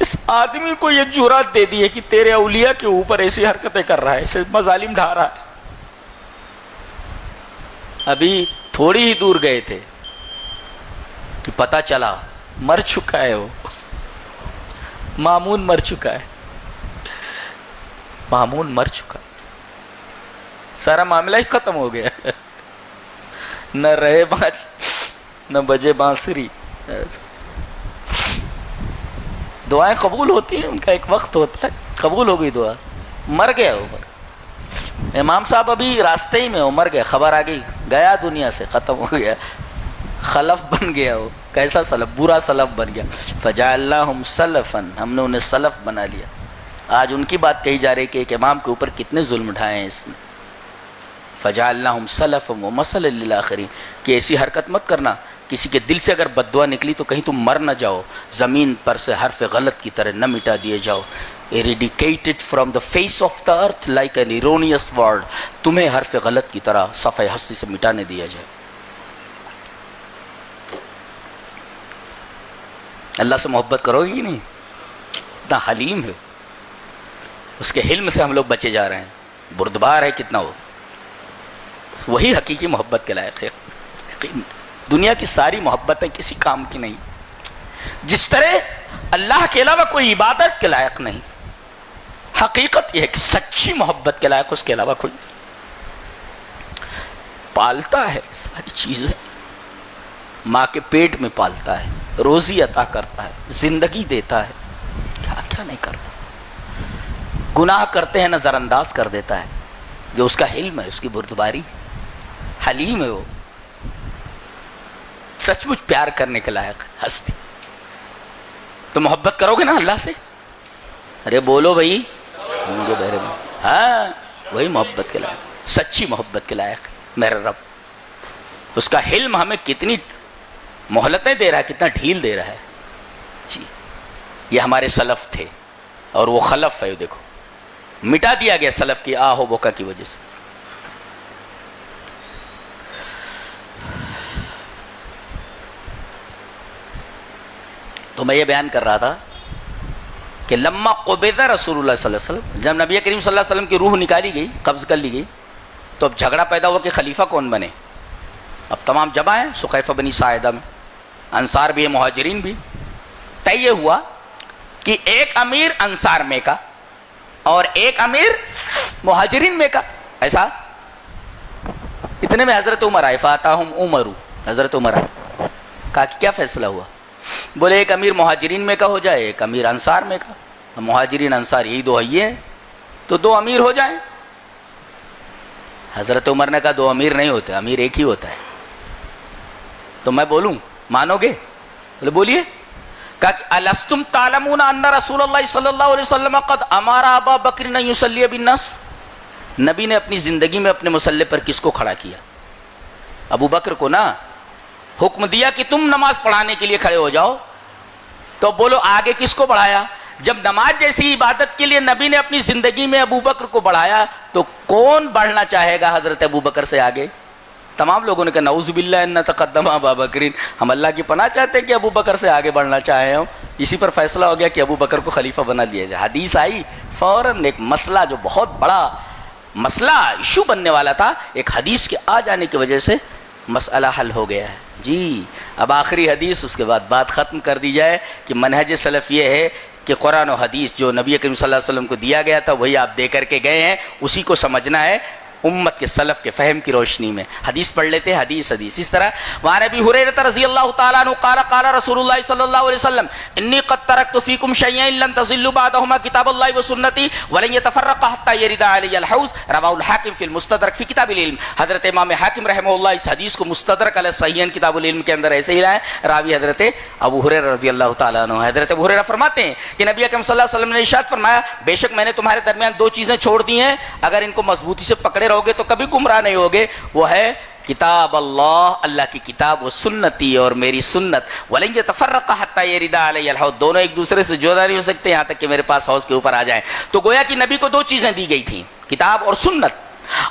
اس آدمی کو یہ جرات دے دی ہے کہ تیرے اولیاء کے اوپر ایسی حرکتیں کر رہا ہے, ایسے مظالم ڈھا رہا ہے. ابھی تھوڑی ہی دور گئے تھے کہ پتہ چلا مر چکا ہے, وہ مامون مر چکا ہے. مامون مر چکا, سارا معاملہ ہی ختم ہو گیا. نہ رہے بانس نہ بجے بانسری. دعائیں قبول ہوتی ہیں, ان کا ایک وقت ہوتا ہے. قبول ہو گئی دعا, مر گیا عمر. امام صاحب ابھی راستے ہی میں وہ مر گیا, خبر آ گئی, گیا دنیا سے, ختم ہو گیا. خلف بن گیا وہ. کیسا سلف؟ برا سلف بن گیا. فجعلناہم سلفا, ہم نے انہیں سلف بنا لیا. آج ان کی بات کہی جا رہی کہ ایک امام کے اوپر کتنے ظلم اٹھائے ہیں اس نے. فجعلناہم سلفا ومثلا للآخرین, کہ ایسی حرکت مت کرنا, کسی کے دل سے اگر بد دعا نکلی تو کہیں تم مر نہ جاؤ, زمین پر سے حرف غلط کی طرح نہ مٹا دیے جاؤ. Eradicated from the face of the earth like an erroneous word, تمہیں حرف غلط کی طرح صفحہ ہستی سے مٹانے دیا جائے. اللہ سے محبت کرو گی نہیں؟ اتنا حلیم ہے, اس کے حلم سے ہم لوگ بچے جا رہے ہیں. بردبار ہے کتنا وہ, وہی حقیقی محبت کے لائق ہے. دنیا کی ساری محبتیں کسی کام کی نہیں. جس طرح اللہ کے علاوہ کوئی عبادت کے لائق نہیں, حقیقت یہ ہے کہ سچی محبت کے لائق اس کے علاوہ کوئی نہیں. پالتا ہے ساری چیزیں, ماں کے پیٹ میں پالتا ہے, روزی عطا کرتا ہے, زندگی دیتا ہے, کیا کیا نہیں کرتا. گناہ کرتے ہیں نظر انداز کر دیتا ہے. جو اس کا حلم ہے, اس کی بردباری ہے, حلیم ہے وہ. سچ مچ پیار کرنے کے لائق ہستی. تو محبت کرو گے نا اللہ سے؟ ارے بولو بھائی, ہاں وہی محبت کے لائق, سچی محبت کے لائق میرا رب. اس کا حلم ہمیں کتنی مہلتیں دے رہا ہے, کتنا ڈھیل دے رہا ہے. جی یہ ہمارے سلف تھے, اور وہ خلف ہے. دیکھو مٹا دیا گیا سلف کی آہ و بکا کی وجہ سے. تو میں یہ بیان کر رہا تھا کہ لما قبض رسول اللہ صلی اللہ علیہ وسلم, جب نبی کریم صلی اللہ علیہ وسلم کی روح نکالی گئی, قبض کر لی گئی, تو اب جھگڑا پیدا ہوا کہ خلیفہ کون بنے. اب تمام جمع ہیں, سقیفہ بنی ساعدہ میں, انصار بھی ہے, مہاجرین بھی. طے یہ ہوا کہ ایک امیر انصار میں کا اور ایک امیر مہاجرین میں کا. ایسا اتنے میں حضرت عمر آئے، فاتاہم عمر، حضرت عمر آئے، کہا کہ کیا فیصلہ ہوا؟ بولے ایک امیر مہاجرین میں کا ہو جائے، ایک امیر انصار میں کا، مہاجرین انصار یہی دو ہیے ہیں تو دو امیر ہو جائیں۔ حضرت عمر نے کہا دو امیر نہیں ہوتے، امیر ایک ہی ہوتا ہے، تو میں بولوں مانو گے؟ بولے بولیے۔ کہا کہ الستم تعلمون ان رسول اللہ صلی اللہ علیہ وسلم قد امر ابا بکر ان یصلی بالناس، نبی نے اپنی زندگی میں اپنے مصلی پر کس کو کھڑا کیا؟ ابو بکر کو نا حکم دیا کہ تم نماز پڑھانے کے لیے کھڑے ہو جاؤ، تو بولو آگے کس کو بڑھایا؟ جب نماز جیسی عبادت کے لیے نبی نے اپنی زندگی میں ابو بکر کو بڑھایا تو کون بڑھنا چاہے گا حضرت ابو بکر سے آگے؟ تمام لوگوں نے کہا نعوذ باللہ ان تقدم ابا بکر، ہم اللہ کی پناہ چاہتے ہیں کہ ابو بکر سے آگے بڑھنا چاہے ہوں۔ اسی پر فیصلہ ہو گیا کہ ابو بکر کو خلیفہ بنا دیا جائے۔ حدیث آئی فوراً، ایک مسئلہ جو بہت بڑا مسئلہ ایشو بننے والا تھا، ایک حدیث کے آ جانے کی وجہ سے مسئلہ حل ہو گیا ہے جی۔ اب آخری حدیث، اس کے بعد بات ختم کر دی جائے کہ منہج سلف یہ ہے کہ قرآن و حدیث جو نبی کریم صلی اللہ علیہ وسلم کو دیا گیا تھا وہی آپ دے کر کے گئے ہیں، اسی کو سمجھنا ہے امت کے سلف کے فہم کی روشنی میں۔ حدیث پڑھ لیتے ہیں، حدیث اس طرح وعن ابی ہریرہ رضی اللہ تعالیٰ عنہ قال قال رسول اللہ صلی اللہ علیہ وسلم انی قد ترکت فیکم شیئین لن تضلوا بعدہما کتاب اللہ وسنتی ولن یتفرقا حتی یرد علی الحوض، رواہ الحاکم فی المستدرک فی کتاب العلم۔ حضرت امام حاکم رحمہ اللہ اس حدیث کو مستدرک علی صحیحین کتاب العلم کے اندر ایسے ہی لائے، راوی حضرت ابو ہریرہ رضی اللہ تعالیٰ عنہ۔ حضرت ابو ہریرہ فرماتے ہیں کہ نبی اکرم صلی اللہ علیہ وسلم نے ارشاد فرمایا بے شک میں نے تمہارے درمیان دو چیزیں چھوڑ دی ہیں، اگر ان کو مضبوطی سے پکڑے رہو گے تو کبھی گمراہ نہیں ہوگے، وہ ہے کتاب اللہ، اللہ کی کتاب، و سنتی، اور میری سنت، وَلَن يَتَفَرَّقَ حَتَّى يَرِدَ عَلَيَّ الْحَوْض، دونوں ایک دوسرے سے جدا نہیں ہو سکتے یہاں تک کہ میرے پاس حوض کے اوپر آ جائیں۔ تو گویا کہ نبی کو دو چیزیں دی گئی تھیں، کتاب اور سنت،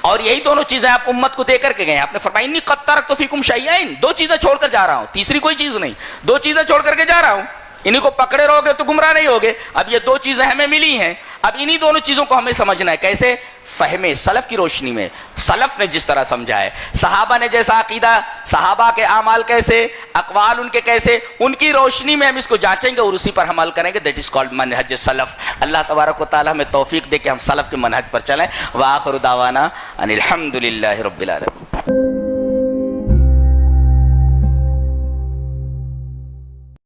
اور یہی دونوں چیزیں آپ امت کو دے کر کے گئے ہیں۔ آپ نے فرمایا انی قد ترکت فیکم شیئین، دو چیزیں چھوڑ کر جا رہا ہوں، تیسری کوئی چیز نہیں، دو چیزیں چھوڑ کر کے جا رہا ہوں، انہیں کو پکڑے رہو گے تو گمراہ نہیں ہوگے۔ اب یہ دو چیزیں ہمیں ملی ہیں، اب انہی دونوں چیزوں کو ہمیں سمجھنا ہے، کیسے؟ فہم سلف کی روشنی میں، سلف نے جس طرح سمجھا ہے، صحابہ نے جیسا عقیدہ، صحابہ کے اعمال کیسے، اقوال ان کے کیسے، ان کی روشنی میں ہم اس کو جانچیں گے اور اسی پر عمل کریں گے۔ دیٹ از کالڈ منہج سلف۔ اللہ تبارک و تعالی ہمیں توفیق دے کہ ہم سلف کے منہج پر چلیں۔ وآخر دعوانا ان الحمد للہ رب العالمین۔